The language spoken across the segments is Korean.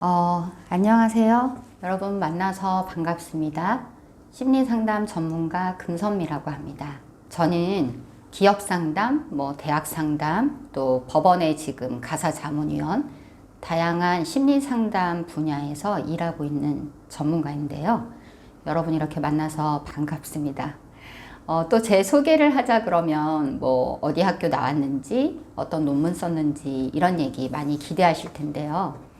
안녕하세요. 여러분 만나서 반갑습니다. 심리상담 전문가 금선미라고 합니다. 저는 기업상담, 대학상담, 또 법원의 지금 가사자문위원, 다양한 심리상담 분야에서 일하고 있는 전문가인데요. 여러분 이렇게 만나서 반갑습니다. 또 제 소개를 하자 그러면 어디 학교 나왔는지, 어떤 논문 썼는지 이런 얘기 많이 기대하실 텐데요.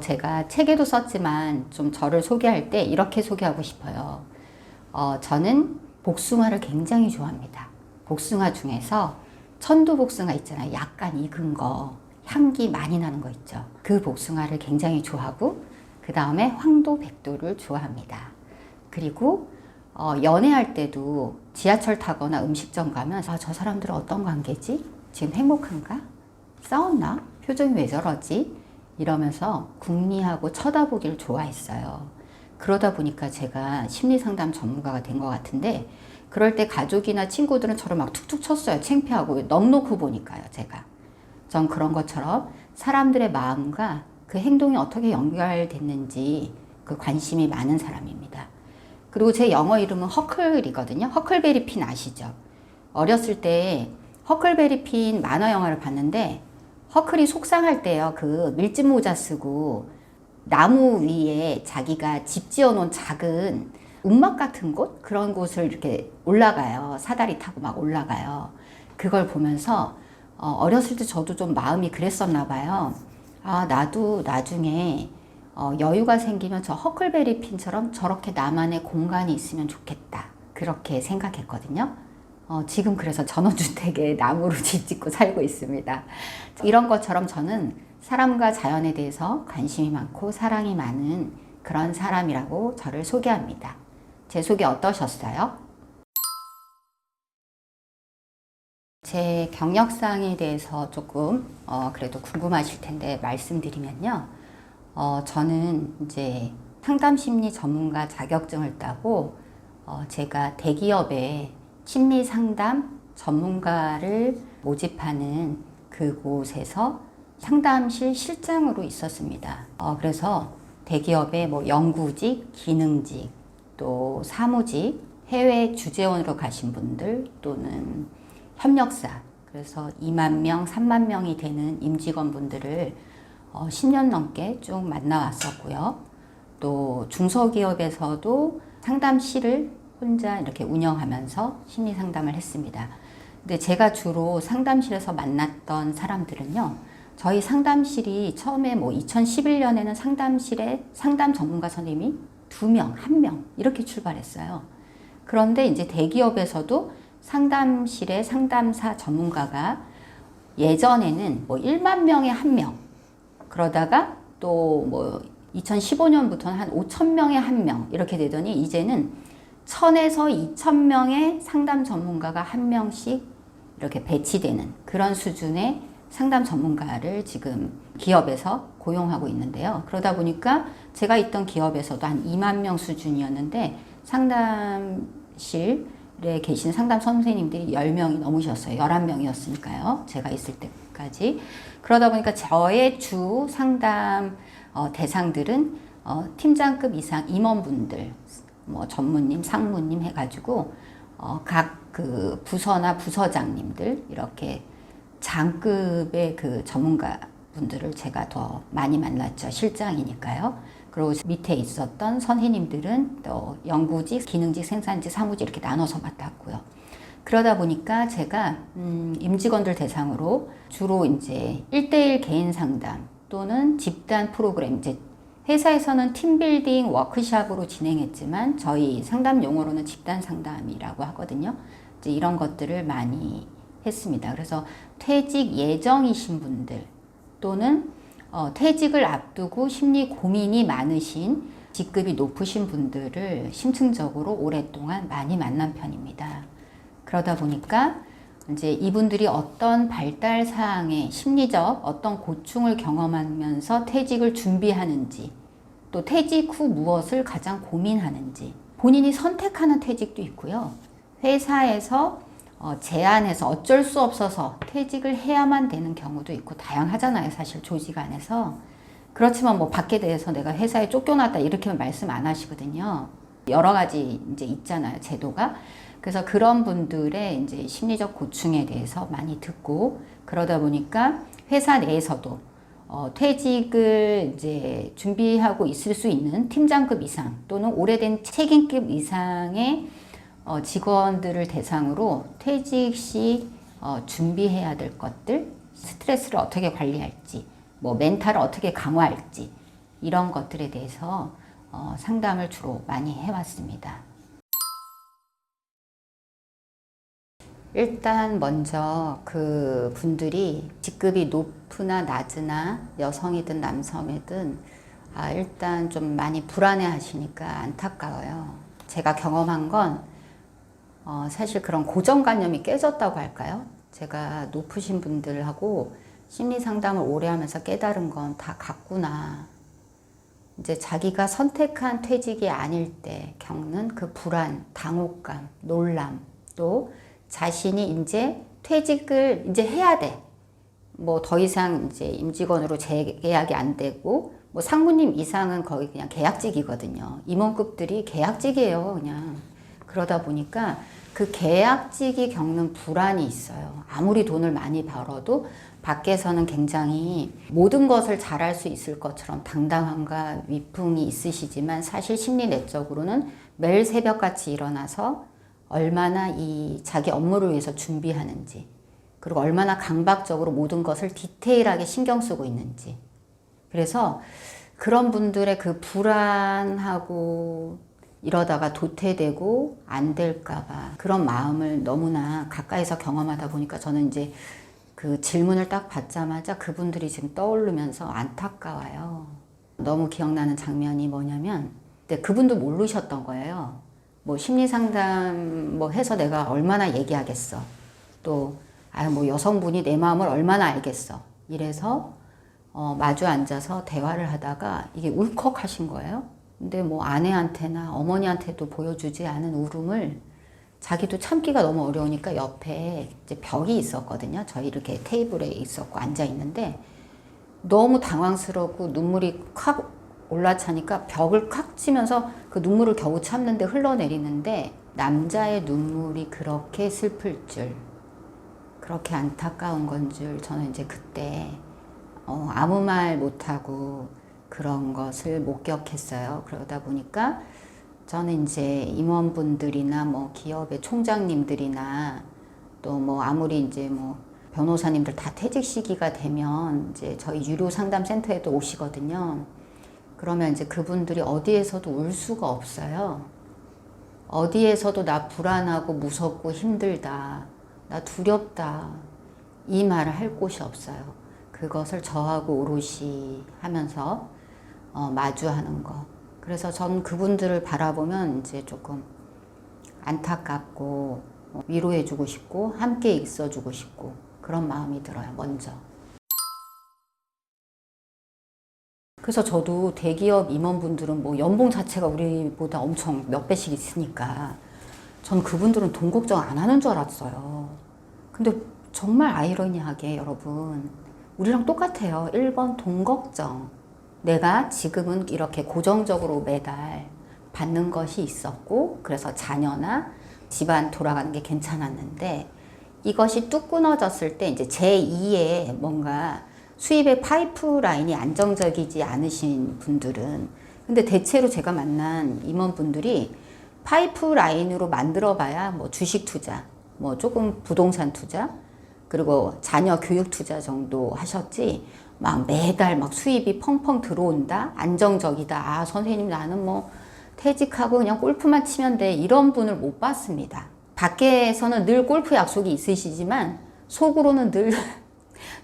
제가 책에도 썼지만 좀 저를 소개할 때 이렇게 소개하고 싶어요. 저는 복숭아를 굉장히 좋아합니다. 복숭아 중에서 천도복숭아 있잖아요. 약간 익은 거, 향기 많이 나는 거 있죠. 그 복숭아를 굉장히 좋아하고, 그 다음에 황도, 백도를 좋아합니다. 그리고 연애할 때도 지하철 타거나 음식점 가면 저 사람들은 어떤 관계지? 지금 행복한가? 싸웠나? 표정이 왜 저러지? 이러면서 궁리하고 쳐다보기를 좋아했어요. 그러다 보니까 제가 심리상담 전문가가 된 것 같은데, 그럴 때 가족이나 친구들은 저를 막 툭툭 쳤어요. 창피하고 넋 놓고 보니까요, 제가. 전 그런 것처럼 사람들의 마음과 그 행동이 어떻게 연결됐는지 그 관심이 많은 사람입니다. 그리고 제 영어 이름은 허클이거든요. 허클베리 핀 아시죠? 어렸을 때 허클베리 핀 만화 영화를 봤는데, 허클이 속상할 때요, 그 밀짚 모자 쓰고 나무 위에 자기가 집 지어놓은 작은 움막 같은 곳? 그런 곳을 이렇게 올라가요. 사다리 타고 막 올라가요. 그걸 보면서 어렸을 때 저도 좀 마음이 그랬었나 봐요. 나도 나중에 여유가 생기면 저 허클베리 핀처럼 저렇게 나만의 공간이 있으면 좋겠다. 그렇게 생각했거든요. 지금 그래서 전원주택에 나무로 집 짓고 살고 있습니다. 이런 것처럼 저는 사람과 자연에 대해서 관심이 많고 사랑이 많은 그런 사람이라고 저를 소개합니다. 제 소개 어떠셨어요? 제 경력상에 대해서 조금 그래도 궁금하실 텐데 말씀드리면요. 저는 이제 상담심리 전문가 자격증을 따고 제가 대기업에 심리 상담 전문가를 모집하는 그곳에서 상담실 실장으로 있었습니다. 그래서 대기업의 연구직, 기능직, 또 사무직, 해외 주재원으로 가신 분들 또는 협력사, 그래서 2만 명, 3만 명이 되는 임직원분들을 10년 넘게 쭉 만나왔었고요. 또 중소기업에서도 상담실을 혼자 이렇게 운영하면서 심리 상담을 했습니다. 근데 제가 주로 상담실에서 만났던 사람들은요, 저희 상담실이 처음에 2011년에는 상담실에 상담 전문가 선생님이 2명, 1명 이렇게 출발했어요. 그런데 이제 대기업에서도 상담실에 상담사 전문가가 예전에는 1만 명에 1명, 그러다가 또 2015년부터는 한 5천 명에 1명 이렇게 되더니 이제는 1000에서 2000명의 상담 전문가가 1명씩 이렇게 배치되는 그런 수준의 상담 전문가를 지금 기업에서 고용하고 있는데요. 그러다 보니까 제가 있던 기업에서도 한 2만 명 수준이었는데 상담실에 계신 상담 선생님들이 10명이 넘으셨어요. 11명이었으니까요. 제가 있을 때까지. 그러다 보니까 저의 주 상담 대상들은 팀장급 이상 임원분들, 전무님, 상무님 해가지고 각 그 부서나 부서장님들 이렇게 장급의 그 전문가분들을 제가 더 많이 만났죠. 실장이니까요. 그리고 밑에 있었던 선생님들은 또 연구직, 기능직, 생산직, 사무직 이렇게 나눠서 맡았고요. 그러다 보니까 제가 임직원들 대상으로 주로 이제 1대1 개인 상담 또는 집단 프로그램, 이제 회사에서는 팀빌딩 워크샵으로 진행했지만 저희 상담 용어로는 집단 상담이라고 하거든요. 이제 이런 것들을 많이 했습니다. 그래서 퇴직 예정이신 분들 또는 퇴직을 앞두고 심리 고민이 많으신 직급이 높으신 분들을 심층적으로 오랫동안 많이 만난 편입니다. 그러다 보니까 이제 이분들이 어떤 발달 사항에 심리적 어떤 고충을 경험하면서 퇴직을 준비하는지, 또 퇴직 후 무엇을 가장 고민하는지, 본인이 선택하는 퇴직도 있고요. 회사에서 제안해서 어쩔 수 없어서 퇴직을 해야만 되는 경우도 있고 다양하잖아요. 사실 조직 안에서. 그렇지만 뭐 밖에 대해서 내가 회사에 쫓겨났다 이렇게는 말씀 안 하시거든요. 여러 가지 이제 있잖아요, 제도가. 그래서 그런 분들의 이제 심리적 고충에 대해서 많이 듣고 그러다 보니까 회사 내에서도 퇴직을 이제 준비하고 있을 수 있는 팀장급 이상 또는 오래된 책임급 이상의 직원들을 대상으로 퇴직 시 준비해야 될 것들, 스트레스를 어떻게 관리할지, 뭐 멘탈을 어떻게 강화할지 이런 것들에 대해서 상담을 주로 많이 해왔습니다. 일단 먼저 그 분들이 직급이 높으나 낮으나 여성이든 남성이든 일단 좀 많이 불안해 하시니까 안타까워요. 제가 경험한 건 사실 그런 고정관념이 깨졌다고 할까요? 제가 높으신 분들하고 심리 상담을 오래 하면서 깨달은 건 다 같구나. 이제 자기가 선택한 퇴직이 아닐 때 겪는 그 불안, 당혹감, 놀람, 또 자신이 이제 퇴직을 이제 해야 돼. 뭐 더 이상 이제 임직원으로 재계약이 안 되고 뭐 상무님 이상은 거의 그냥 계약직이거든요. 임원급들이 계약직이에요, 그냥. 그러다 보니까 그 계약직이 겪는 불안이 있어요. 아무리 돈을 많이 벌어도 밖에서는 굉장히 모든 것을 잘할 수 있을 것처럼 당당함과 위풍이 있으시지만 사실 심리 내적으로는 매일 새벽같이 일어나서 얼마나 이 자기 업무를 위해서 준비하는지, 그리고 얼마나 강박적으로 모든 것을 디테일하게 신경 쓰고 있는지. 그래서 그런 분들의 그 불안하고 이러다가 도태되고 안 될까봐 그런 마음을 너무나 가까이서 경험하다 보니까 저는 이제 그 질문을 딱 받자마자 그분들이 지금 떠오르면서 안타까워요. 너무 기억나는 장면이 뭐냐면, 근데 그분도 모르셨던 거예요. 뭐 심리 상담 뭐 해서 내가 얼마나 얘기하겠어. 또 뭐 여성분이 내 마음을 얼마나 알겠어. 이래서 마주 앉아서 대화를 하다가 이게 울컥하신 거예요. 근데 뭐 아내한테나 어머니한테도 보여주지 않은 울음을 자기도 참기가 너무 어려우니까 옆에 이제 벽이 있었거든요. 저희 이렇게 테이블에 있었고 앉아 있는데 너무 당황스럽고 눈물이 확 올라차니까 벽을 콱 치면서 그 눈물을 겨우 참는데 흘러내리는데 남자의 눈물이 그렇게 슬플 줄, 그렇게 안타까운 건 줄 저는 이제 그때 아무 말 못하고 그런 것을 목격했어요. 그러다 보니까 저는 이제 임원분들이나 뭐 기업의 총장님들이나 또 뭐 아무리 이제 뭐 변호사님들 다 퇴직 시기가 되면 이제 저희 유료 상담 센터에도 오시거든요. 그러면 이제 그분들이 어디에서도 울 수가 없어요. 어디에서도 나 불안하고 무섭고 힘들다, 나 두렵다, 이 말을 할 곳이 없어요. 그것을 저하고 오롯이 하면서 마주하는 거. 그래서 전 그분들을 바라보면 이제 조금 안타깝고 위로해주고 싶고 함께 있어주고 싶고 그런 마음이 들어요, 먼저. 그래서 저도 대기업 임원분들은 뭐 연봉 자체가 우리보다 엄청 몇 배씩 있으니까 전 그분들은 돈 걱정 안 하는 줄 알았어요. 근데 정말 아이러니하게 여러분, 우리랑 똑같아요. 1번 돈 걱정. 내가 지금은 이렇게 고정적으로 매달 받는 것이 있었고 그래서 자녀나 집안 돌아가는 게 괜찮았는데 이것이 뚝 끊어졌을 때 이제 제2의 뭔가 수입의 파이프라인이 안정적이지 않으신 분들은, 근데 대체로 제가 만난 임원분들이 파이프라인으로 만들어 봐야 뭐 주식 투자, 뭐 조금 부동산 투자, 그리고 자녀 교육 투자 정도 하셨지 막 매달 막 수입이 펑펑 들어온다, 안정적이다, 선생님 나는 뭐 퇴직하고 그냥 골프만 치면 돼, 이런 분을 못 봤습니다. 밖에서는 늘 골프 약속이 있으시지만 속으로는 늘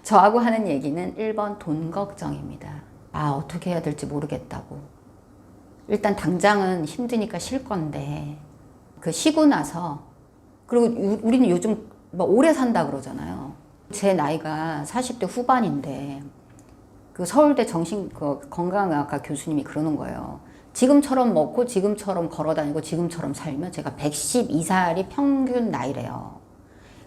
저하고 하는 얘기는 1번 돈 걱정입니다. 어떻게 해야 될지 모르겠다고. 일단 당장은 힘드니까 쉴 건데 그 쉬고 나서, 그리고 우리는 요즘 뭐 오래 산다 그러잖아요. 제 나이가 40대 후반인데 그 서울대 건강의학과 교수님이 그러는 거예요. 지금처럼 먹고 지금처럼 걸어다니고 지금처럼 살면, 제가 112살이 평균 나이래요.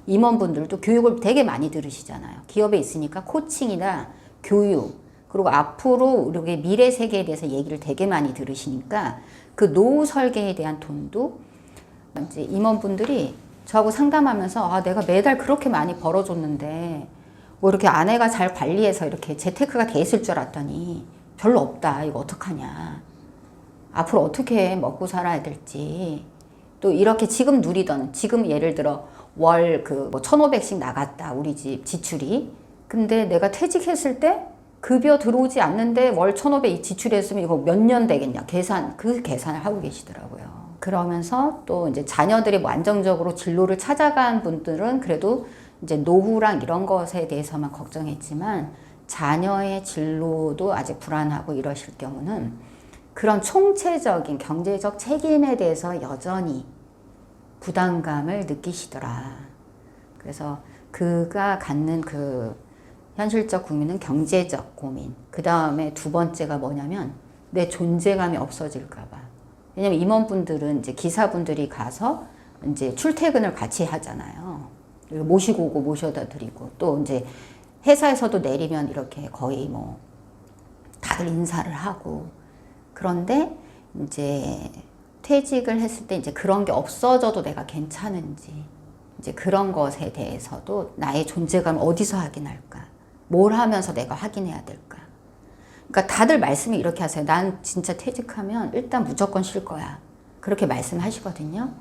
임원분들도 교육을 되게 많이 들으시잖아요. 기업에 있으니까 코칭이나 교육, 그리고 앞으로 이렇게 미래 세계에 대해서 얘기를 되게 많이 들으시니까 그 노후 설계에 대한 돈도 이제 임원분들이 저하고 상담하면서 아, 내가 매달 그렇게 많이 벌어줬는데 뭐 이렇게 아내가 잘 관리해서 이렇게 재테크가 돼 있을 줄 알았더니 별로 없다. 이거 어떡하냐. 앞으로 어떻게 먹고 살아야 될지. 또 이렇게 지금 누리던, 지금 예를 들어 월 그 뭐 1,500씩 나갔다. 우리 집 지출이. 근데 내가 퇴직했을 때 급여 들어오지 않는데 월 1,500 지출했으면 이거 몇 년 되겠냐. 그 계산을 하고 계시더라고요. 그러면서 또 이제 자녀들이 뭐 안정적으로 진로를 찾아간 분들은 그래도 이제 노후랑 이런 것에 대해서만 걱정했지만 자녀의 진로도 아직 불안하고 이러실 경우는 그런 총체적인 경제적 책임에 대해서 여전히 부담감을 느끼시더라. 그래서 그가 갖는 그 현실적 고민은 경제적 고민. 그 다음에 두 번째가 뭐냐면 내 존재감이 없어질까 봐. 왜냐면 임원분들은 이제 기사분들이 가서 이제 출퇴근을 같이 하잖아요. 모시고 오고 모셔다 드리고 또 이제 회사에서도 내리면 이렇게 거의 뭐 다들 인사를 하고 그런데 이제 퇴직을 했을 때 이제 그런 게 없어져도 내가 괜찮은지 이제 그런 것에 대해서도 나의 존재감을 어디서 확인할까? 뭘 하면서 내가 확인해야 될까? 그러니까 다들 말씀이 이렇게 하세요. 난 진짜 퇴직하면 일단 무조건 쉴 거야. 그렇게 말씀하시거든요.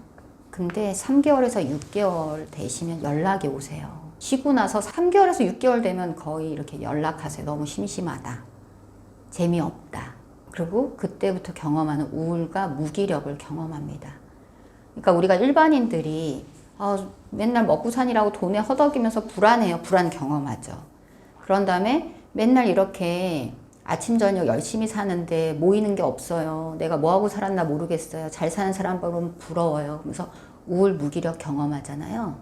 근데 3개월에서 6개월 되시면 연락이 오세요. 쉬고 나서 3개월에서 6개월 되면 거의 이렇게 연락하세요. 너무 심심하다. 재미없다. 그리고 그때부터 경험하는 우울과 무기력을 경험합니다. 그러니까 우리가 일반인들이 맨날 먹고 사니라고 돈에 허덕이면서 불안해요. 불안 경험하죠. 그런 다음에 맨날 이렇게 아침 저녁 열심히 사는데 모이는 게 없어요. 내가 뭐하고 살았나 모르겠어요. 잘 사는 사람 보면 부러워요. 그래서 우울 무기력 경험하잖아요.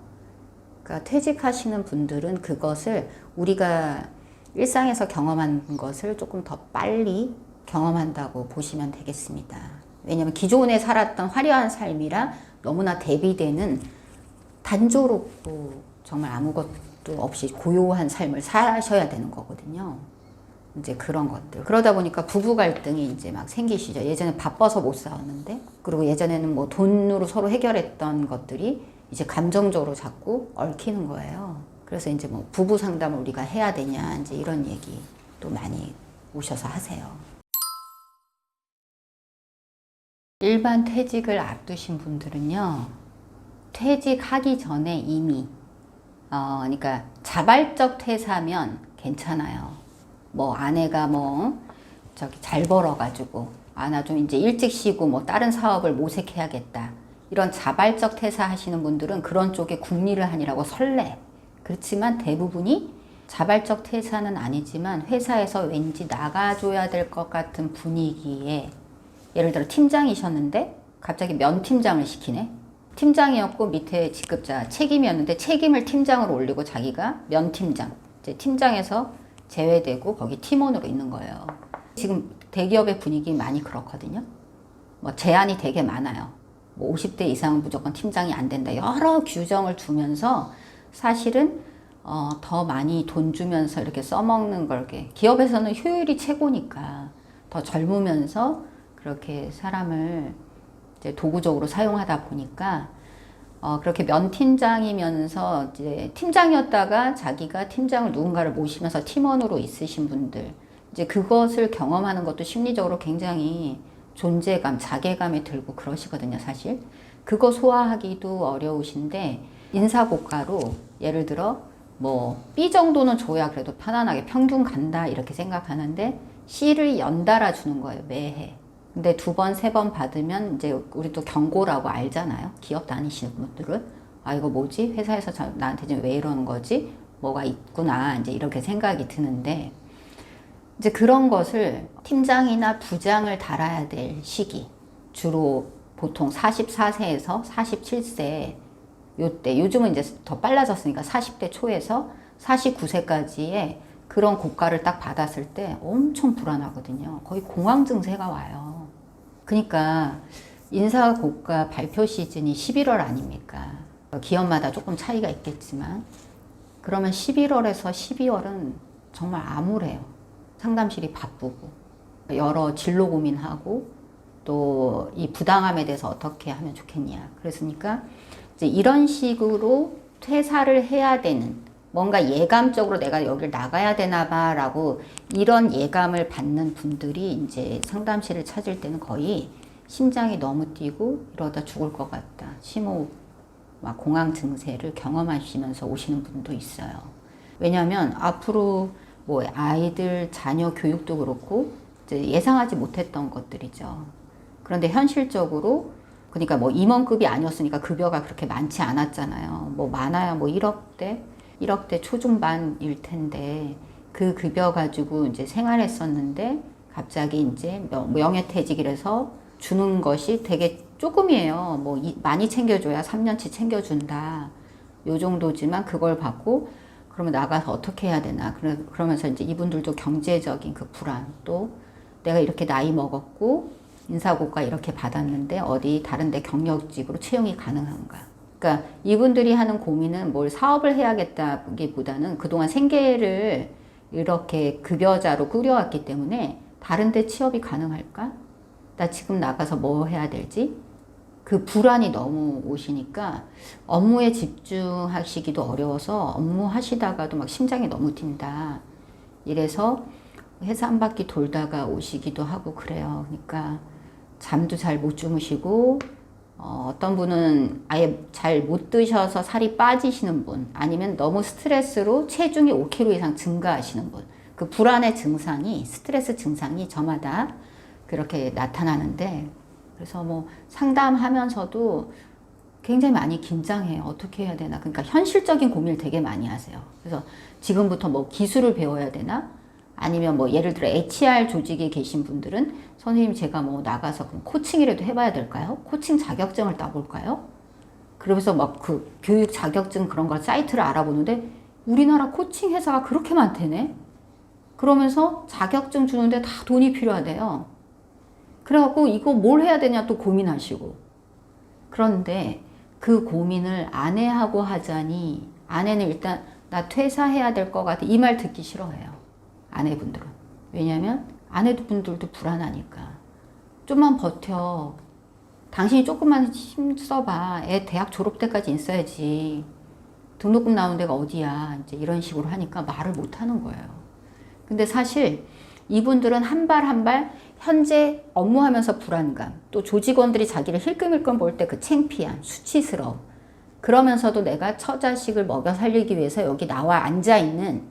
그러니까 퇴직하시는 분들은 그것을 우리가 일상에서 경험한 것을 조금 더 빨리 경험한다고 보시면 되겠습니다. 왜냐하면 기존에 살았던 화려한 삶이랑 너무나 대비되는 단조롭고 정말 아무것도 없이 고요한 삶을 사셔야 되는 거거든요. 이제 그런 것들. 그러다 보니까 부부 갈등이 이제 막 생기시죠. 예전에 바빠서 못 싸웠는데, 그리고 예전에는 뭐 돈으로 서로 해결했던 것들이 이제 감정적으로 자꾸 얽히는 거예요. 그래서 이제 뭐 부부 상담을 우리가 해야 되냐, 이제 이런 얘기 또 많이 오셔서 하세요. 일반 퇴직을 앞두신 분들은요, 퇴직하기 전에 이미, 그러니까 자발적 퇴사면 괜찮아요. 뭐 아내가 잘 벌어가지고 나 좀 이제 일찍 쉬고 뭐 다른 사업을 모색해야겠다. 이런 자발적 퇴사하시는 분들은 그런 쪽에 궁리를 하니라고 설레. 그렇지만 대부분이 자발적 퇴사는 아니지만 회사에서 왠지 나가줘야 될 것 같은 분위기에 예를 들어 팀장이셨는데 갑자기 면팀장을 시키네. 팀장이었고 밑에 직급자 책임이었는데 책임을 팀장으로 올리고 자기가 면팀장. 이제 팀장에서 제외되고 거기 팀원으로 있는 거예요. 지금 대기업의 분위기 많이 그렇거든요. 뭐 제한이 되게 많아요. 뭐 50대 이상은 무조건 팀장이 안 된다. 여러 규정을 두면서 사실은 더 많이 돈 주면서 이렇게 써먹는 걸 기업에서는 효율이 최고니까 더 젊으면서 그렇게 사람을 이제 도구적으로 사용하다 보니까 그렇게 면팀장이면서 이제 팀장이었다가 자기가 팀장을 누군가를 모시면서 팀원으로 있으신 분들 이제 그것을 경험하는 것도 심리적으로 굉장히 존재감, 자괴감이 들고 그러시거든요, 사실. 그거 소화하기도 어려우신데 인사고과로 예를 들어 뭐 B 정도는 줘야 그래도 편안하게 평균 간다 이렇게 생각하는데 C를 연달아 주는 거예요, 매해. 근데 2번, 3번 받으면 이제 우리 또 경고라고 알잖아요. 기업 다니시는 분들은. 이거 뭐지? 회사에서 나한테 지금 왜 이러는 거지? 뭐가 있구나. 이제 이렇게 생각이 드는데 이제 그런 것을 팀장이나 부장을 달아야 될 시기. 주로 보통 44세에서 47세 요때. 요즘은 이제 더 빨라졌으니까 40대 초에서 49세까지의 그런 고과를 딱 받았을 때 엄청 불안하거든요. 거의 공황 증세가 와요. 그러니까 인사고과 발표 시즌이 11월 아닙니까? 기업마다 조금 차이가 있겠지만 그러면 11월에서 12월은 정말 암울해요. 상담실이 바쁘고 여러 진로 고민하고 또 이 부당함에 대해서 어떻게 하면 좋겠냐. 그랬으니까 이제 이런 식으로 퇴사를 해야 되는 뭔가 예감적으로 내가 여길 나가야 되나 봐라고 이런 예감을 받는 분들이 이제 상담실을 찾을 때는 거의 심장이 너무 뛰고 이러다 죽을 것 같다. 심호흡, 막 공황 증세를 경험하시면서 오시는 분도 있어요. 왜냐하면 앞으로 뭐 아이들 자녀 교육도 그렇고 이제 예상하지 못했던 것들이죠. 그런데 현실적으로 그러니까 뭐 임원급이 아니었으니까 급여가 그렇게 많지 않았잖아요. 뭐 많아야 뭐 1억대 초중반일 텐데 그 급여 가지고 이제 생활했었는데 갑자기 이제 명예퇴직이라서 주는 것이 되게 조금이에요. 뭐 많이 챙겨줘야 3년치 챙겨준다. 요 정도지만 그걸 받고 그러면 나가서 어떻게 해야 되나. 그러면서 이제 이분들도 경제적인 그 불안 또 내가 이렇게 나이 먹었고 인사고가 이렇게 받았는데 어디 다른 데 경력직으로 채용이 가능한가. 그러니까 이분들이 하는 고민은 뭘 사업을 해야겠다기보다는 그동안 생계를 이렇게 급여자로 꾸려왔기 때문에 다른 데 취업이 가능할까? 나 지금 나가서 뭐 해야 될지? 그 불안이 너무 오시니까 업무에 집중하시기도 어려워서 업무 하시다가도 막 심장이 너무 뛴다. 이래서 회사 한 바퀴 돌다가 오시기도 하고 그래요. 그러니까 잠도 잘 못 주무시고 어떤 분은 아예 잘 못 드셔서 살이 빠지시는 분 아니면 너무 스트레스로 체중이 5kg 이상 증가하시는 분 그 불안의 증상이 스트레스 증상이 저마다 그렇게 나타나는데 그래서 뭐 상담하면서도 굉장히 많이 긴장해요. 어떻게 해야 되나. 그러니까 현실적인 고민을 되게 많이 하세요. 그래서 지금부터 뭐 기술을 배워야 되나? 아니면 뭐 예를 들어 HR 조직에 계신 분들은 선생님 제가 뭐 나가서 그럼 코칭이라도 해봐야 될까요? 코칭 자격증을 따볼까요? 그러면서 막 그 교육 자격증 그런 걸 사이트를 알아보는데 우리나라 코칭 회사가 그렇게 많대네? 그러면서 자격증 주는데 다 돈이 필요하대요. 그래갖고 이거 뭘 해야 되냐 또 고민하시고. 그런데 그 고민을 아내하고 하자니 아내는 일단 나 퇴사해야 될 것 같아. 이 말 듣기 싫어해요. 아내분들은. 왜냐면 아내분들도 불안하니까. 좀만 버텨. 당신이 조금만 힘써봐. 애 대학 졸업 때까지 있어야지. 등록금 나오는 데가 어디야. 이제 이런 식으로 하니까 말을 못 하는 거예요. 근데 사실 이분들은 한 발 한 발 현재 업무하면서 불안감, 또 조직원들이 자기를 힐끔힐끔 볼 때 그 창피함, 수치스러움. 그러면서도 내가 처자식을 먹여 살리기 위해서 여기 나와 앉아있는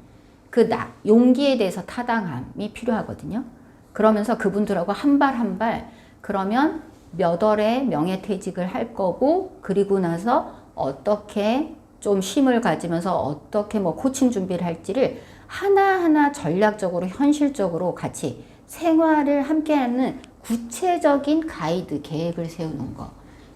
그 용기에 대해서 타당함이 필요하거든요. 그러면서 그분들하고 한 발 한 발 그러면 몇 월에 명예퇴직을 할 거고 그리고 나서 어떻게 좀 쉼을 가지면서 어떻게 뭐 코칭 준비를 할지를 하나하나 전략적으로 현실적으로 같이 생활을 함께하는 구체적인 가이드 계획을 세우는 거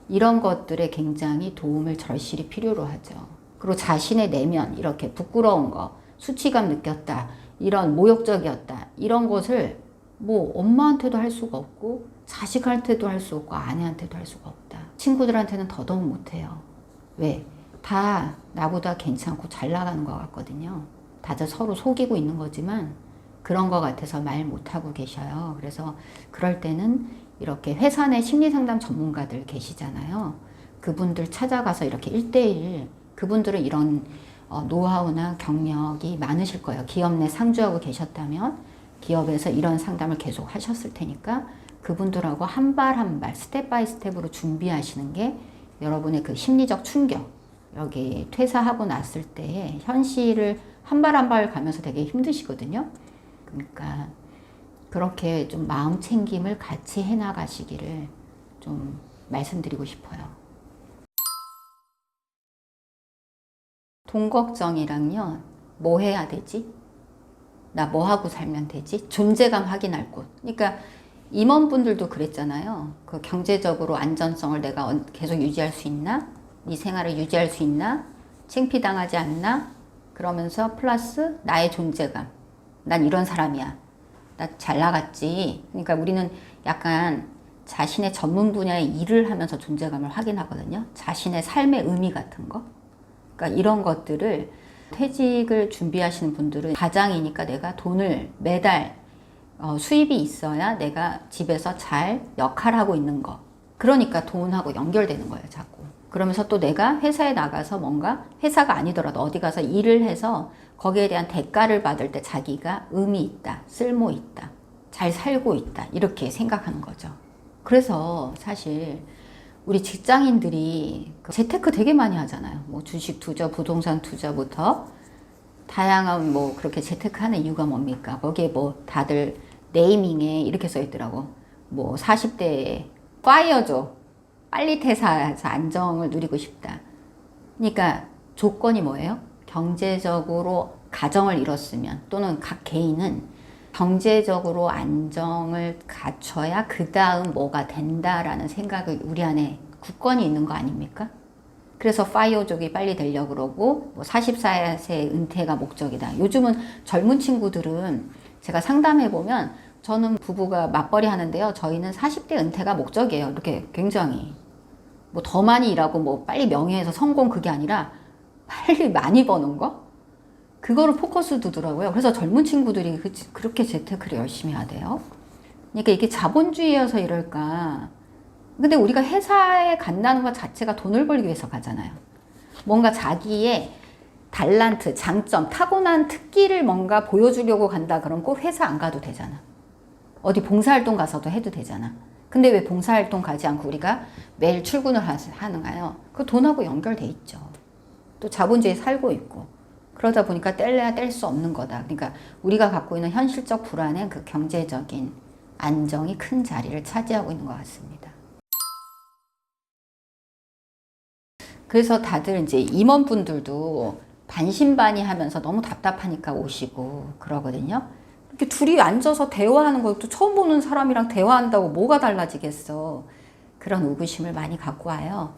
이런 것들에 굉장히 도움을 절실히 필요로 하죠. 그리고 자신의 내면 이렇게 부끄러운 거 수치감 느꼈다 이런 모욕적이었다 이런 것을 뭐 엄마한테도 할 수가 없고 자식한테도 할 수 없고 아내한테도 할 수가 없다. 친구들한테는 더더욱 못해요. 왜? 다 나보다 괜찮고 잘 나가는 것 같거든요. 다들 서로 속이고 있는 거지만 그런 것 같아서 말 못하고 계셔요. 그래서 그럴 때는 이렇게 회사 내 심리상담 전문가들 계시잖아요. 그분들 찾아가서 이렇게 1대1 그분들은 이런 노하우나 경력이 많으실 거예요. 기업 내 상주하고 계셨다면 기업에서 이런 상담을 계속 하셨을 테니까 그분들하고 한 발 한 발 스텝 바이 스텝으로 준비하시는 게 여러분의 그 심리적 충격 여기 퇴사하고 났을 때 현실을 한 발 한 발 가면서 되게 힘드시거든요. 그러니까 그렇게 좀 마음 챙김을 같이 해나가시기를 좀 말씀드리고 싶어요. 돈 걱정이랑요, 뭐 해야 되지? 나 뭐 하고 살면 되지? 존재감 확인할 곳. 그러니까 임원분들도 그랬잖아요. 그 경제적으로 안전성을 내가 계속 유지할 수 있나? 네 생활을 유지할 수 있나? 창피당하지 않나? 그러면서 플러스 나의 존재감. 난 이런 사람이야. 나 잘 나갔지. 그러니까 우리는 약간 자신의 전문 분야의 일을 하면서 존재감을 확인하거든요. 자신의 삶의 의미 같은 거. 그러니까 이런 것들을 퇴직을 준비하시는 분들은 가장이니까 내가 돈을 매달 수입이 있어야 내가 집에서 잘 역할하고 있는 거. 그러니까 돈하고 연결되는 거예요, 자꾸. 그러면서 또 내가 회사에 나가서 뭔가 회사가 아니더라도 어디 가서 일을 해서 거기에 대한 대가를 받을 때 자기가 의미 있다, 쓸모 있다, 잘 살고 있다, 이렇게 생각하는 거죠. 그래서 사실 우리 직장인들이 재테크 되게 많이 하잖아요. 뭐 주식 투자, 부동산 투자부터 다양한 뭐 그렇게 재테크하는 이유가 뭡니까? 거기에 뭐 다들 네이밍에 이렇게 써 있더라고. 뭐 40대에 파이어죠. 빨리 퇴사해서 안정을 누리고 싶다. 그러니까 조건이 뭐예요? 경제적으로 가정을 이뤘으면 또는 각 개인은 경제적으로 안정을 갖춰야 그 다음 뭐가 된다라는 생각을 우리 안에 굳건히 있는 거 아닙니까? 그래서 파이어족이 빨리 되려고 그러고 뭐 44세 은퇴가 목적이다. 요즘은 젊은 친구들은 제가 상담해보면 저는 부부가 맞벌이 하는데요. 저희는 40대 은퇴가 목적이에요. 이렇게 굉장히 뭐 더 많이 일하고 뭐 빨리 명예에서 성공 그게 아니라 빨리 많이 버는 거? 그거를 포커스 두더라고요. 그래서 젊은 친구들이 그렇게 재테크를 열심히 하대요. 그러니까 이게 자본주의여서 이럴까. 근데 우리가 회사에 간다는 것 자체가 돈을 벌기 위해서 가잖아요. 뭔가 자기의 달란트, 장점, 타고난 특기를 뭔가 보여주려고 간다 그럼 꼭 회사 안 가도 되잖아. 어디 봉사활동 가서도 해도 되잖아. 근데 왜 봉사활동 가지 않고 우리가 매일 출근을 하는가요? 그 돈하고 연결돼 있죠. 또 자본주의에 살고 있고. 그러다 보니까 뗄래야 뗄 수 없는 거다. 그러니까 우리가 갖고 있는 현실적 불안의 그 경제적인 안정이 큰 자리를 차지하고 있는 것 같습니다. 그래서 다들 이제 임원분들도 반신반의하면서 너무 답답하니까 오시고 그러거든요. 이렇게 둘이 앉아서 대화하는 것도 처음 보는 사람이랑 대화한다고 뭐가 달라지겠어. 그런 의구심을 많이 갖고 와요.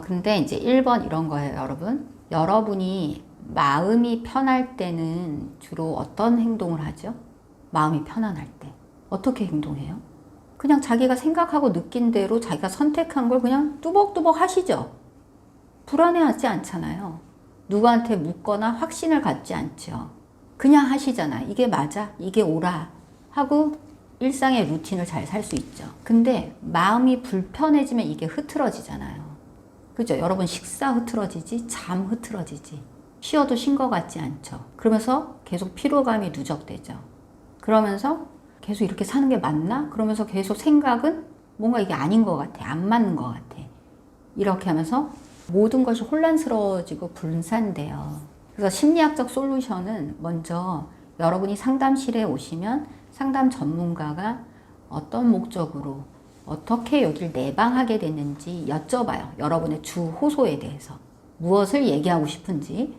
근데 이제 1번 이런 거예요, 여러분. 여러분이 마음이 편할 때는 주로 어떤 행동을 하죠? 마음이 편안할 때. 어떻게 행동해요? 그냥 자기가 생각하고 느낀 대로 자기가 선택한 걸 그냥 뚜벅뚜벅 하시죠? 불안해하지 않잖아요. 누구한테 묻거나 확신을 갖지 않죠. 그냥 하시잖아. 이게 맞아? 이게 옳아? 하고 일상의 루틴을 잘 살 수 있죠. 근데 마음이 불편해지면 이게 흐트러지잖아요. 그죠? 여러분 식사 흐트러지지? 잠 흐트러지지? 쉬어도 쉰 것 같지 않죠? 그러면서 계속 피로감이 누적되죠. 그러면서 계속 이렇게 사는 게 맞나? 그러면서 계속 생각은 뭔가 이게 아닌 것 같아. 안 맞는 것 같아. 이렇게 하면서 모든 것이 혼란스러워지고 분산돼요. 그래서 심리학적 솔루션은 먼저 여러분이 상담실에 오시면 상담 전문가가 어떤 목적으로 어떻게 여길 내방하게 됐는지 여쭤봐요. 여러분의 주 호소에 대해서. 무엇을 얘기하고 싶은지.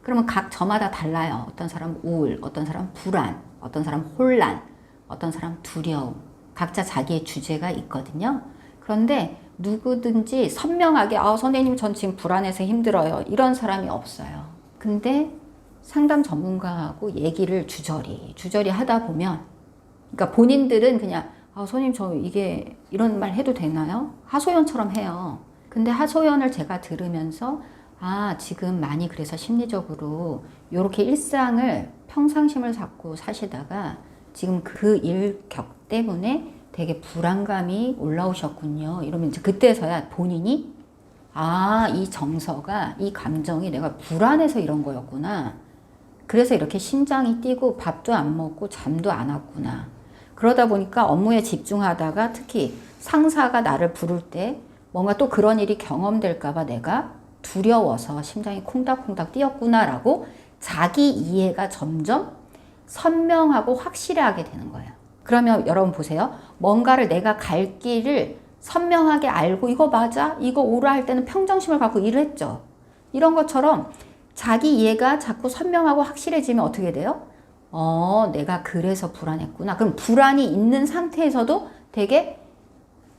그러면 각 저마다 달라요. 어떤 사람은 우울, 어떤 사람은 불안, 어떤 사람은 혼란, 어떤 사람은 두려움. 각자 자기의 주제가 있거든요. 그런데 누구든지 선명하게 선생님 전 지금 불안해서 힘들어요. 이런 사람이 없어요. 근데 상담 전문가하고 얘기를 주저리 하다 보면 그러니까 본인들은 그냥 선생님 저 이게 이런 말 해도 되나요? 하소연처럼 해요. 근데 하소연을 제가 들으면서 지금 많이 그래서 심리적으로 이렇게 일상을 평상심을 잡고 사시다가 지금 그 일격 때문에 되게 불안감이 올라오셨군요. 이러면 이제 그때서야 본인이 이 정서가, 이 감정이 내가 불안해서 이런 거였구나. 그래서 이렇게 심장이 뛰고 밥도 안 먹고 잠도 안 왔구나. 그러다 보니까 업무에 집중하다가 특히 상사가 나를 부를 때 뭔가 또 그런 일이 경험될까봐 내가 두려워서 심장이 콩닥콩닥 뛰었구나라고 자기 이해가 점점 선명하고 확실하게 되는 거예요. 그러면 여러분 보세요. 뭔가를 내가 갈 길을 선명하게 알고 이거 맞아? 이거 옳아? 할 때는 평정심을 갖고 일을 했죠. 이런 것처럼 자기 이해가 자꾸 선명하고 확실해지면 어떻게 돼요? 내가 그래서 불안했구나. 그럼 불안이 있는 상태에서도 되게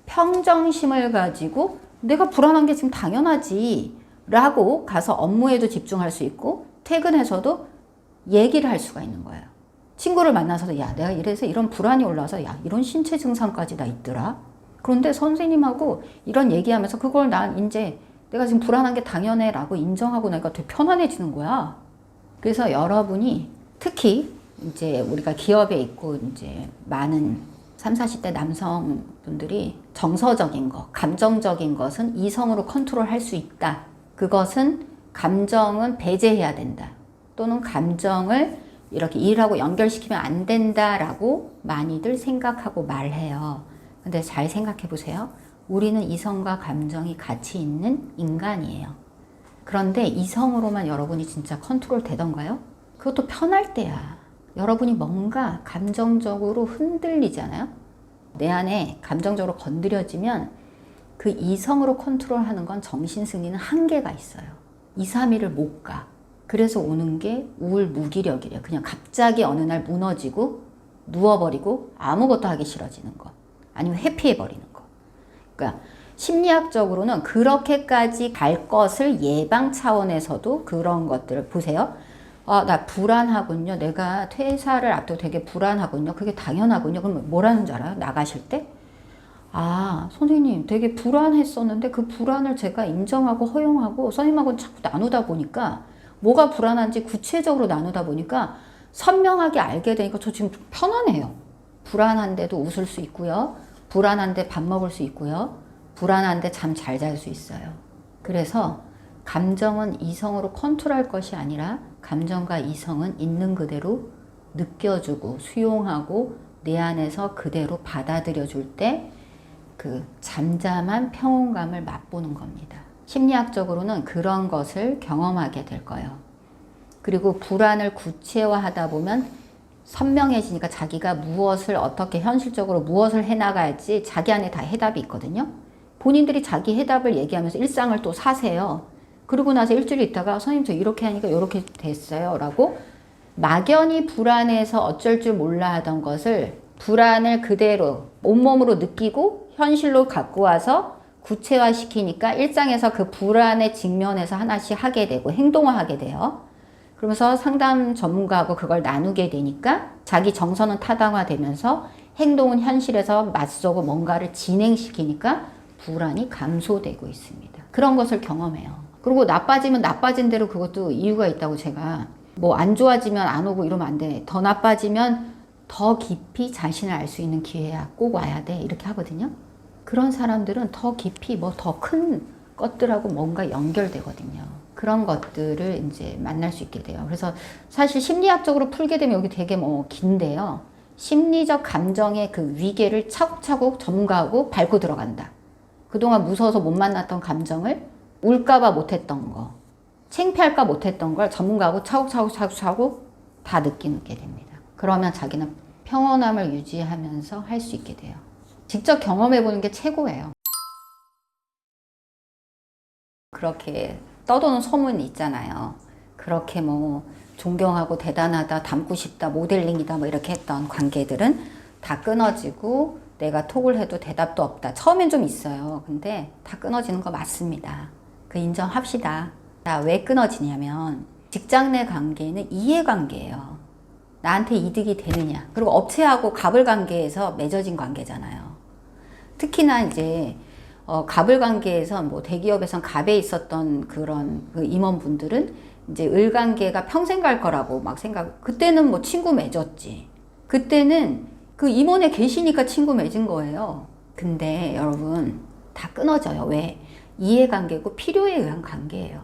평정심을 가지고 내가 불안한 게 지금 당연하지 라고 가서 업무에도 집중할 수 있고 퇴근해서도 얘기를 할 수가 있는 거예요. 친구를 만나서도 내가 이래서 이런 불안이 올라와서 이런 신체 증상까지 다 있더라. 그런데 선생님하고 이런 얘기하면서 그걸 난 이제 내가 지금 불안한 게 당연해 라고 인정하고 나니까 되게 편안해지는 거야. 그래서 여러분이 특히 이제 우리가 기업에 있고 이제 많은 30, 40대 남성분들이 정서적인 것, 감정적인 것은 이성으로 컨트롤할 수 있다. 그것은 감정은 배제해야 된다. 또는 감정을 이렇게 일하고 연결시키면 안 된다라고 많이들 생각하고 말해요. 근데 잘 생각해 보세요. 우리는 이성과 감정이 같이 있는 인간이에요. 그런데 이성으로만 여러분이 진짜 컨트롤 되던가요? 그것도 편할 때야. 여러분이 뭔가 감정적으로 흔들리잖아요. 내 안에 감정적으로 건드려지면 그 이성으로 컨트롤하는 건 정신승리는 한계가 있어요. 2, 3일을 못 가. 그래서 오는 게 우울 무기력이래요. 그냥 갑자기 어느 날 무너지고 누워버리고 아무것도 하기 싫어지는 거. 아니면 회피해버리는 거. 그러니까 심리학적으로는 그렇게까지 갈 것을 예방 차원에서도 그런 것들을 보세요. 아, 나 불안하군요. 내가 퇴사를 앞두고 되게 불안하군요. 그게 당연하군요. 그럼 뭐라는 줄 알아요? 나가실 때? 아, 선생님 되게 불안했었는데 그 불안을 제가 인정하고 허용하고 선생님하고 자꾸 나누다 보니까 뭐가 불안한지 구체적으로 나누다 보니까 선명하게 알게 되니까 저 지금 좀 편안해요. 불안한데도 웃을 수 있고요. 불안한데 밥 먹을 수 있고요. 불안한데 잠 잘 잘 수 있어요. 그래서 감정은 이성으로 컨트롤할 것이 아니라 감정과 이성은 있는 그대로 느껴주고 수용하고 내 안에서 그대로 받아들여 줄 때 그 잠잠한 평온감을 맛보는 겁니다. 심리학적으로는 그런 것을 경험하게 될 거예요. 그리고 불안을 구체화하다 보면 선명해지니까 자기가 무엇을 어떻게 현실적으로 무엇을 해나갈지 자기 안에 다 해답이 있거든요. 본인들이 자기 해답을 얘기하면서 일상을 또 사세요. 그러고 나서 일주일 있다가 선생님 저 이렇게 하니까 이렇게 됐어요 라고 막연히 불안해서 어쩔 줄 몰라 하던 것을 불안을 그대로 온몸으로 느끼고 현실로 갖고 와서 구체화시키니까 일상에서 그 불안에 직면해서 하나씩 하게 되고 행동화하게 돼요. 그러면서 상담 전문가하고 그걸 나누게 되니까 자기 정서는 타당화되면서 행동은 현실에서 맞서고 뭔가를 진행시키니까 불안이 감소되고 있습니다. 그런 것을 경험해요. 그리고 나빠지면 나빠진 대로 그것도 이유가 있다고 제가 뭐 안 좋아지면 안 오고 이러면 안 돼. 더 나빠지면 더 깊이 자신을 알 수 있는 기회야. 꼭 와야 돼. 이렇게 하거든요. 그런 사람들은 더 깊이 뭐 더 큰 것들하고 뭔가 연결되거든요. 그런 것들을 이제 만날 수 있게 돼요. 그래서 사실 심리학적으로 풀게 되면 여기 되게 뭐 긴데요. 심리적 감정의 그 위계를 차곡차곡 전문가하고 밟고 들어간다. 그동안 무서워서 못 만났던 감정을 울까봐 못했던 거, 창피할까 못했던 걸 전문가하고 차곡차곡 다 느끼게 됩니다. 그러면 자기는 평온함을 유지하면서 할 수 있게 돼요. 직접 경험해보는 게 최고예요. 그렇게 떠도는 소문이 있잖아요. 그렇게 뭐 존경하고 대단하다, 닮고 싶다, 모델링이다 뭐 이렇게 했던 관계들은 다 끊어지고 내가 톡을 해도 대답도 없다. 처음엔 좀 있어요. 근데 다 끊어지는 거 맞습니다. 그 인정합시다. 자, 왜 끊어지냐면 직장 내 관계는 이해관계예요. 나한테 이득이 되느냐. 그리고 업체하고 갑을 관계에서 맺어진 관계잖아요. 특히나 이제 갑을 관계에서 뭐 대기업에선 갑에 있었던 그런 그 임원분들은 이제 을 관계가 평생 갈 거라고 막 그때는 뭐 친구 맺었지. 그때는 그 임원에 계시니까 친구 맺은 거예요. 근데 여러분 다 끊어져요. 왜? 이해관계고 필요에 의한 관계예요.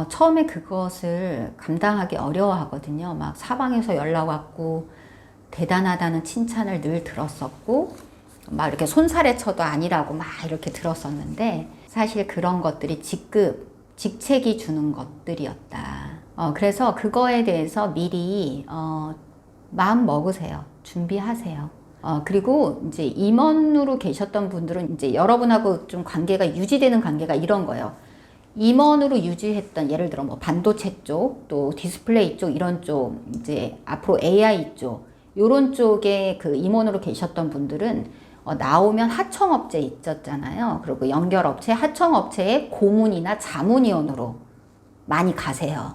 처음에 그것을 감당하기 어려워하거든요. 막 사방에서 연락 왔고 대단하다는 칭찬을 늘 들었었고 막 이렇게 손살에 쳐도 아니라고 막 이렇게 들었었는데 사실 그런 것들이 직책이 주는 것들이었다. 그래서 그거에 대해서 미리 마음 먹으세요. 준비하세요. 그리고 이제 임원으로 계셨던 분들은 이제 여러분하고 좀 관계가 유지되는 관계가 이런 거예요. 임원으로 유지했던 예를 들어 뭐 반도체 쪽, 또 디스플레이 쪽 이런 쪽, 이제 앞으로 AI 쪽 요런 쪽에 그 임원으로 계셨던 분들은 나오면 하청업체 있었잖아요. 그리고 연결업체, 하청업체의 고문이나 자문위원으로 많이 가세요.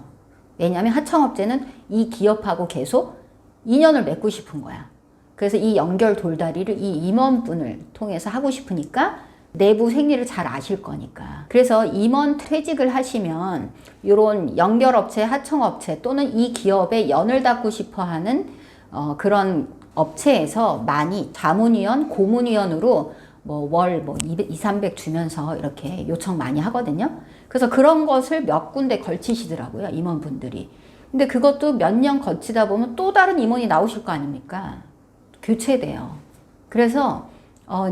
왜냐하면 하청업체는 이 기업하고 계속 인연을 맺고 싶은 거야. 그래서 이 연결 돌다리를 이 임원분을 통해서 하고 싶으니까 내부 생리를 잘 아실 거니까. 그래서 임원 퇴직을 하시면 이런 연결업체, 하청업체 또는 이 기업에 연을 닫고 싶어 하는 그런 업체에서 많이 자문위원, 고문위원으로 뭐 월 200, 300 주면서 이렇게 요청 많이 하거든요. 그래서 그런 것을 몇 군데 걸치시더라고요, 임원분들이. 근데 그것도 몇 년 거치다 보면 또 다른 임원이 나오실 거 아닙니까? 교체돼요. 그래서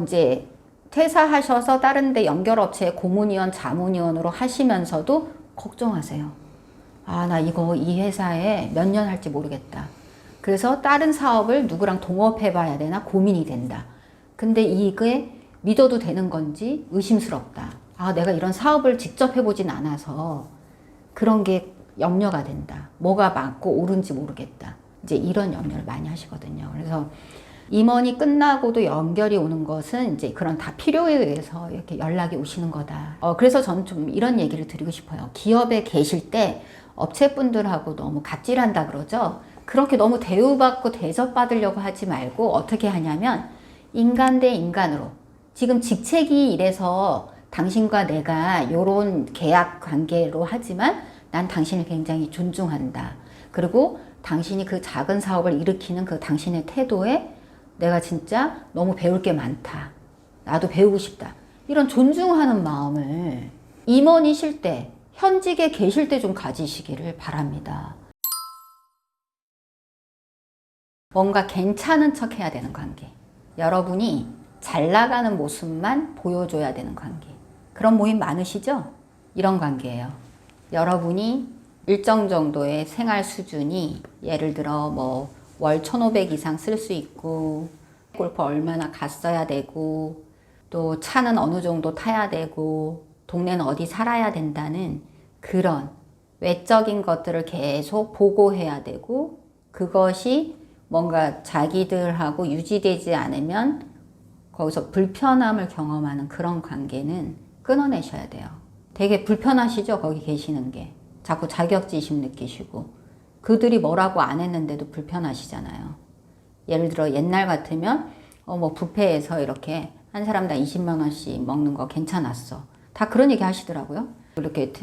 이제 퇴사하셔서 다른 데 연결업체에 고문위원, 자문위원으로 하시면서도 걱정하세요. 아, 나 이 회사에 몇 년 할지 모르겠다. 그래서 다른 사업을 누구랑 동업해 봐야 되나 고민이 된다. 근데 이게 믿어도 되는 건지 의심스럽다. 아, 내가 이런 사업을 직접 해보진 않아서 그런 게 염려가 된다. 뭐가 맞고 옳은지 모르겠다. 이제 이런 염려를 많이 하시거든요. 그래서 임원이 끝나고도 연결이 오는 것은 이제 그런 다 필요에 의해서 이렇게 연락이 오시는 거다. 그래서 저는 좀 이런 얘기를 드리고 싶어요. 기업에 계실 때 업체분들하고 너무 갑질한다 그러죠. 그렇게 너무 대우받고 대접받으려고 하지 말고 어떻게 하냐면 인간 대 인간으로 지금 직책이 이래서 당신과 내가 요런 계약 관계로 하지만 난 당신을 굉장히 존중한다. 그리고 당신이 그 작은 사업을 일으키는 그 당신의 태도에 내가 진짜 너무 배울 게 많다. 나도 배우고 싶다. 이런 존중하는 마음을 임원이실 때, 현직에 계실 때 좀 가지시기를 바랍니다. 뭔가 괜찮은 척 해야 되는 관계. 여러분이 잘 나가는 모습만 보여줘야 되는 관계. 그런 모임 많으시죠? 이런 관계예요. 여러분이 일정 정도의 생활 수준이 예를 들어 뭐 월 1,500 이상 쓸 수 있고 골프 얼마나 갔어야 되고 또 차는 어느 정도 타야 되고 동네는 어디 살아야 된다는 그런 외적인 것들을 계속 보고해야 되고 그것이 뭔가 자기들하고 유지되지 않으면 거기서 불편함을 경험하는 그런 관계는 끊어내셔야 돼요. 되게 불편하시죠? 거기 계시는 게. 자꾸 자격지심 느끼시고 그들이 뭐라고 안 했는데도 불편하시잖아요. 예를 들어 옛날 같으면 뭐 뷔페에서 이렇게 한 사람당 20만 원씩 먹는 거 괜찮았어. 다 그런 얘기 하시더라고요. 이렇게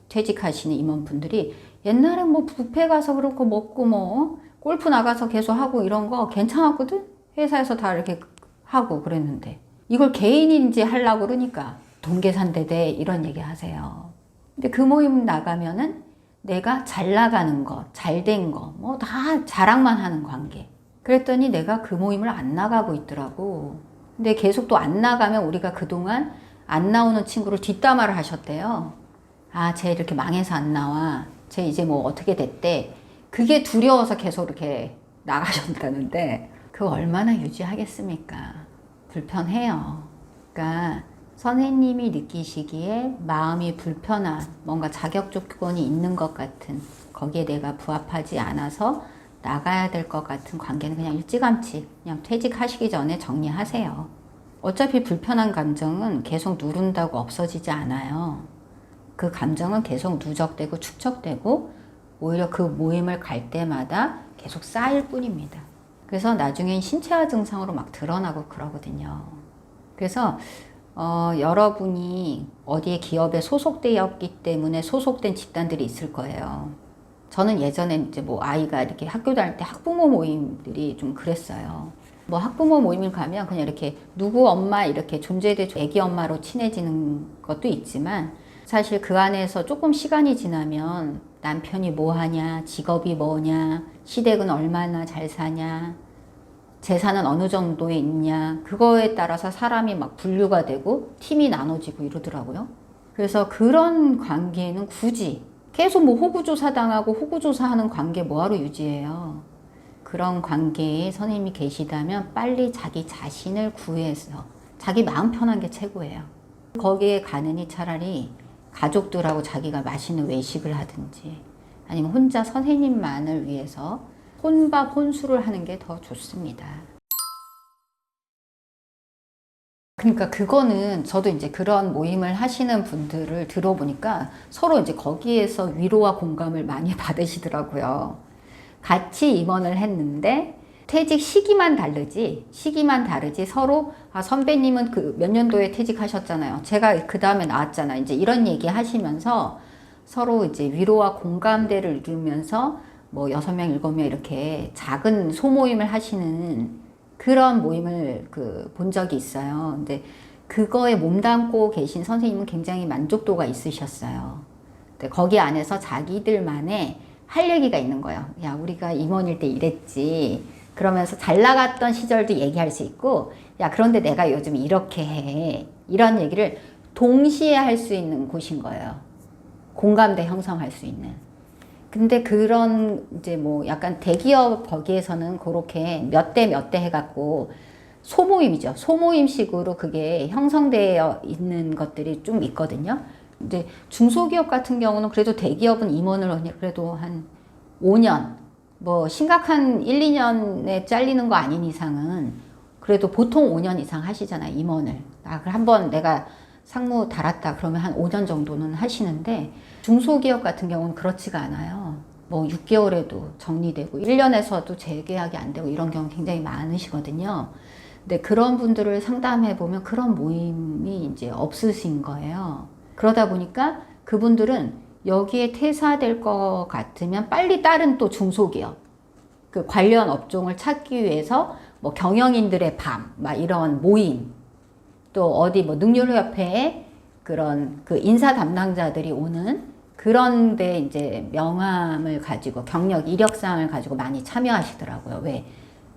퇴직하시는 임원분들이 옛날에 뭐 뷔페 가서 그런 거 먹고 뭐 골프 나가서 계속 하고 이런 거 괜찮았거든? 회사에서 다 이렇게 하고 그랬는데 이걸 개인인지 하려고 그러니까 동계산대대 이런 얘기 하세요. 근데 그 모임 나가면은 내가 잘 나가는 것, 잘 된 거, 뭐 다 자랑만 하는 관계. 그랬더니 내가 그 모임을 안 나가고 있더라고. 근데 계속 또 안 나가면 우리가 그동안 안 나오는 친구를 뒷담화를 하셨대요. 아, 쟤 이렇게 망해서 안 나와. 쟤 이제 뭐 어떻게 됐대. 그게 두려워서 계속 이렇게 나가셨다는데 그거 얼마나 유지하겠습니까? 불편해요. 그러니까 선생님이 느끼시기에 마음이 불편한 뭔가 자격 조건이 있는 것 같은 거기에 내가 부합하지 않아서 나가야 될 것 같은 관계는 그냥 일찌감치 그냥 퇴직하시기 전에 정리하세요. 어차피 불편한 감정은 계속 누른다고 없어지지 않아요. 그 감정은 계속 누적되고 축적되고 오히려 그 모임을 갈 때마다 계속 쌓일 뿐입니다. 그래서 나중엔 신체화 증상으로 막 드러나고 그러거든요. 그래서 여러분이 어디에 기업에 소속되었기 때문에 소속된 집단들이 있을 거예요. 저는 예전에 이제 뭐 아이가 이렇게 학교 다닐 때 학부모 모임들이 좀 그랬어요. 뭐 학부모 모임을 가면 그냥 이렇게 누구 엄마 이렇게 존재대 애기 엄마로 친해지는 것도 있지만 사실 그 안에서 조금 시간이 지나면 남편이 뭐 하냐, 직업이 뭐냐, 시댁은 얼마나 잘 사냐, 재산은 어느 정도에 있냐, 그거에 따라서 사람이 막 분류가 되고 팀이 나눠지고 이러더라고요. 그래서 그런 관계는 굳이 계속 뭐 호구조사 당하고 호구조사하는 관계 뭐하러 유지해요. 그런 관계에 선생님이 계시다면 빨리 자기 자신을 구해서 자기 마음 편한 게 최고예요. 거기에 가느니 차라리 가족들하고 자기가 맛있는 외식을 하든지 아니면 혼자 선생님만을 위해서 혼밥 혼술을 하는 게 더 좋습니다. 그러니까 그거는 저도 이제 그런 모임을 하시는 분들을 들어보니까 서로 이제 거기에서 위로와 공감을 많이 받으시더라고요. 같이 임원을 했는데 퇴직 시기만 다르지 서로 선배님은 그 몇 년도에 퇴직하셨잖아요. 제가 그 다음에 나왔잖아. 이제 이런 얘기 하시면서 서로 이제 위로와 공감대를 이루면서 뭐 6명, 7명 이렇게 작은 소모임을 하시는 그런 모임을 본 적이 있어요. 근데 그거에 몸담고 계신 선생님은 굉장히 만족도가 있으셨어요. 근데 거기 안에서 자기들만의 할 얘기가 있는 거예요. 야, 우리가 임원일 때 이랬지. 그러면서 잘 나갔던 시절도 얘기할 수 있고, 야, 그런데 내가 요즘 이렇게 해. 이런 얘기를 동시에 할 수 있는 곳인 거예요. 공감대 형성할 수 있는. 근데 그런 이제 뭐 약간 대기업 거기에서는 그렇게 몇 대 몇 대 해갖고 소모임이죠. 소모임식으로 그게 형성되어 있는 것들이 좀 있거든요. 이제 중소기업 같은 경우는 그래도 대기업은 임원을 그래도 한 5년, 뭐 심각한 1, 2년에 잘리는 거 아닌 이상은 그래도 보통 5년 이상 하시잖아요, 임원을. 한번 내가 상무 달았다 그러면 한 5년 정도는 하시는데 중소기업 같은 경우는 그렇지가 않아요. 뭐 6개월에도 정리되고 1년에서도 재계약이 안 되고 이런 경우 굉장히 많으시거든요. 근데 그런 분들을 상담해 보면 그런 모임이 이제 없으신 거예요. 그러다 보니까 그분들은 여기에 퇴사될 것 같으면 빨리 다른 또 중소기업 그 관련 업종을 찾기 위해서 뭐 경영인들의 밤, 막 이런 모임, 또 어디 뭐 능률협회에 그런 그 인사 담당자들이 오는 그런데 이제 명함을 가지고 경력 이력상을 가지고 많이 참여하시더라고요. 왜?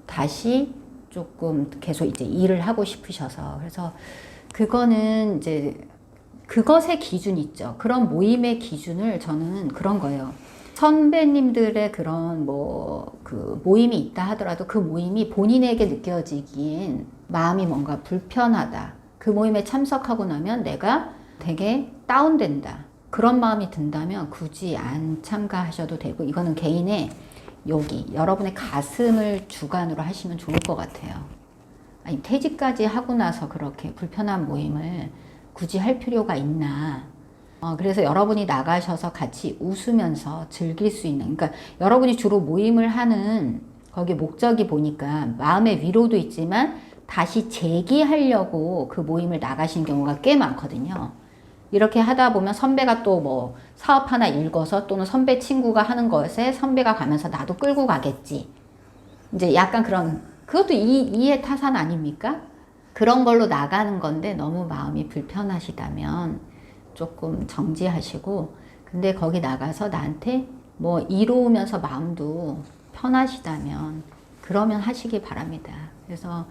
다시 조금 계속 이제 일을 하고 싶으셔서. 그래서 그거는 이제 그것의 기준이 있죠. 그런 모임의 기준을 저는 그런 거예요. 선배님들의 그런 뭐 그 모임이 있다 하더라도 그 모임이 본인에게 느껴지기엔 마음이 뭔가 불편하다. 그 모임에 참석하고 나면 내가 되게 다운된다. 그런 마음이 든다면 굳이 안 참가하셔도 되고, 이거는 개인의 여기 여러분의 가슴을 주관으로 하시면 좋을 것 같아요. 아니, 퇴직까지 하고 나서 그렇게 불편한 모임을 굳이 할 필요가 있나. 그래서 여러분이 나가셔서 같이 웃으면서 즐길 수 있는, 그러니까 여러분이 주로 모임을 하는 거기 목적이 보니까 마음의 위로도 있지만 다시 재기하려고 그 모임을 나가신 경우가 꽤 많거든요. 이렇게 하다 보면 선배가 또 뭐 사업 하나 읽어서 또는 선배 친구가 하는 것에 선배가 가면서 나도 끌고 가겠지. 이제 약간 그런, 그것도 이해 타산 아닙니까? 그런 걸로 나가는 건데 너무 마음이 불편하시다면 조금 정지하시고, 근데 거기 나가서 나한테 뭐 이로우면서 마음도 편하시다면 그러면 하시기 바랍니다. 그래서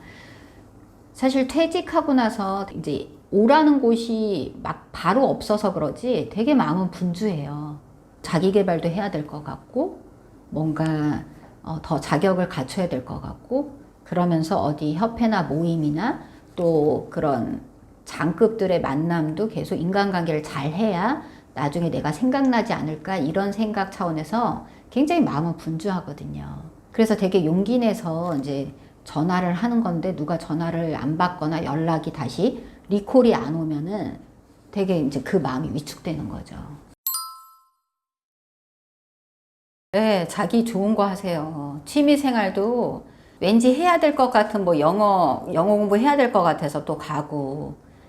사실 퇴직하고 나서 이제 오라는 곳이 막 바로 없어서 그러지 되게 마음은 분주해요. 자기 개발도 해야 될 것 같고, 뭔가 더 자격을 갖춰야 될 것 같고, 그러면서 어디 협회나 모임이나 또 그런 장급들의 만남도 계속 인간관계를 잘 해야 나중에 내가 생각나지 않을까, 이런 생각 차원에서 굉장히 마음은 분주하거든요. 그래서 되게 용기 내서 이제 전화를 하는 건데 누가 전화를 안 받거나 연락이 다시 리콜이 안 오면은 되게 이제 그 마음이 위축되는 거죠. 네, 자기 좋은 거 하세요. 취미 생활도 왠지 해야 될 것 같은 뭐 영어 공부 해야 될 것 같아서 또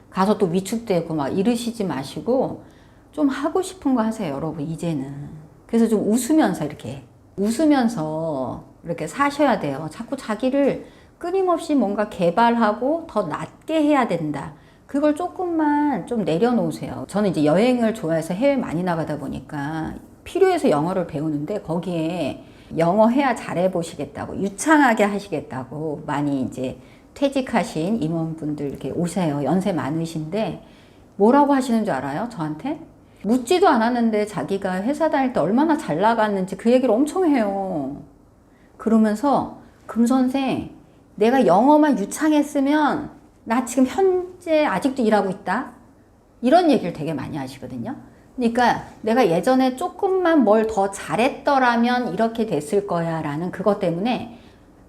가서 또 위축되고 막 이러시지 마시고 좀 하고 싶은 거 하세요, 여러분, 이제는. 그래서 좀 웃으면서 이렇게 사셔야 돼요. 자꾸 자기를 끊임없이 뭔가 개발하고 더 낫게 해야 된다. 그걸 조금만 좀 내려놓으세요. 저는 이제 여행을 좋아해서 해외 많이 나가다 보니까 필요해서 영어를 배우는데 거기에 영어 해야 잘해 보시겠다고, 유창하게 하시겠다고 많이 이제 퇴직하신 임원분들 이렇게 오세요. 연세 많으신데 뭐라고 하시는 줄 알아요? 저한테? 묻지도 않았는데 자기가 회사 다닐 때 얼마나 잘 나갔는지 그 얘기를 엄청 해요. 그러면서 금선생, 내가 영어만 유창했으면 나 지금 현재 아직도 일하고 있다. 이런 얘기를 되게 많이 하시거든요. 그러니까 내가 예전에 조금만 뭘 더 잘했더라면 이렇게 됐을 거야 라는 그것 때문에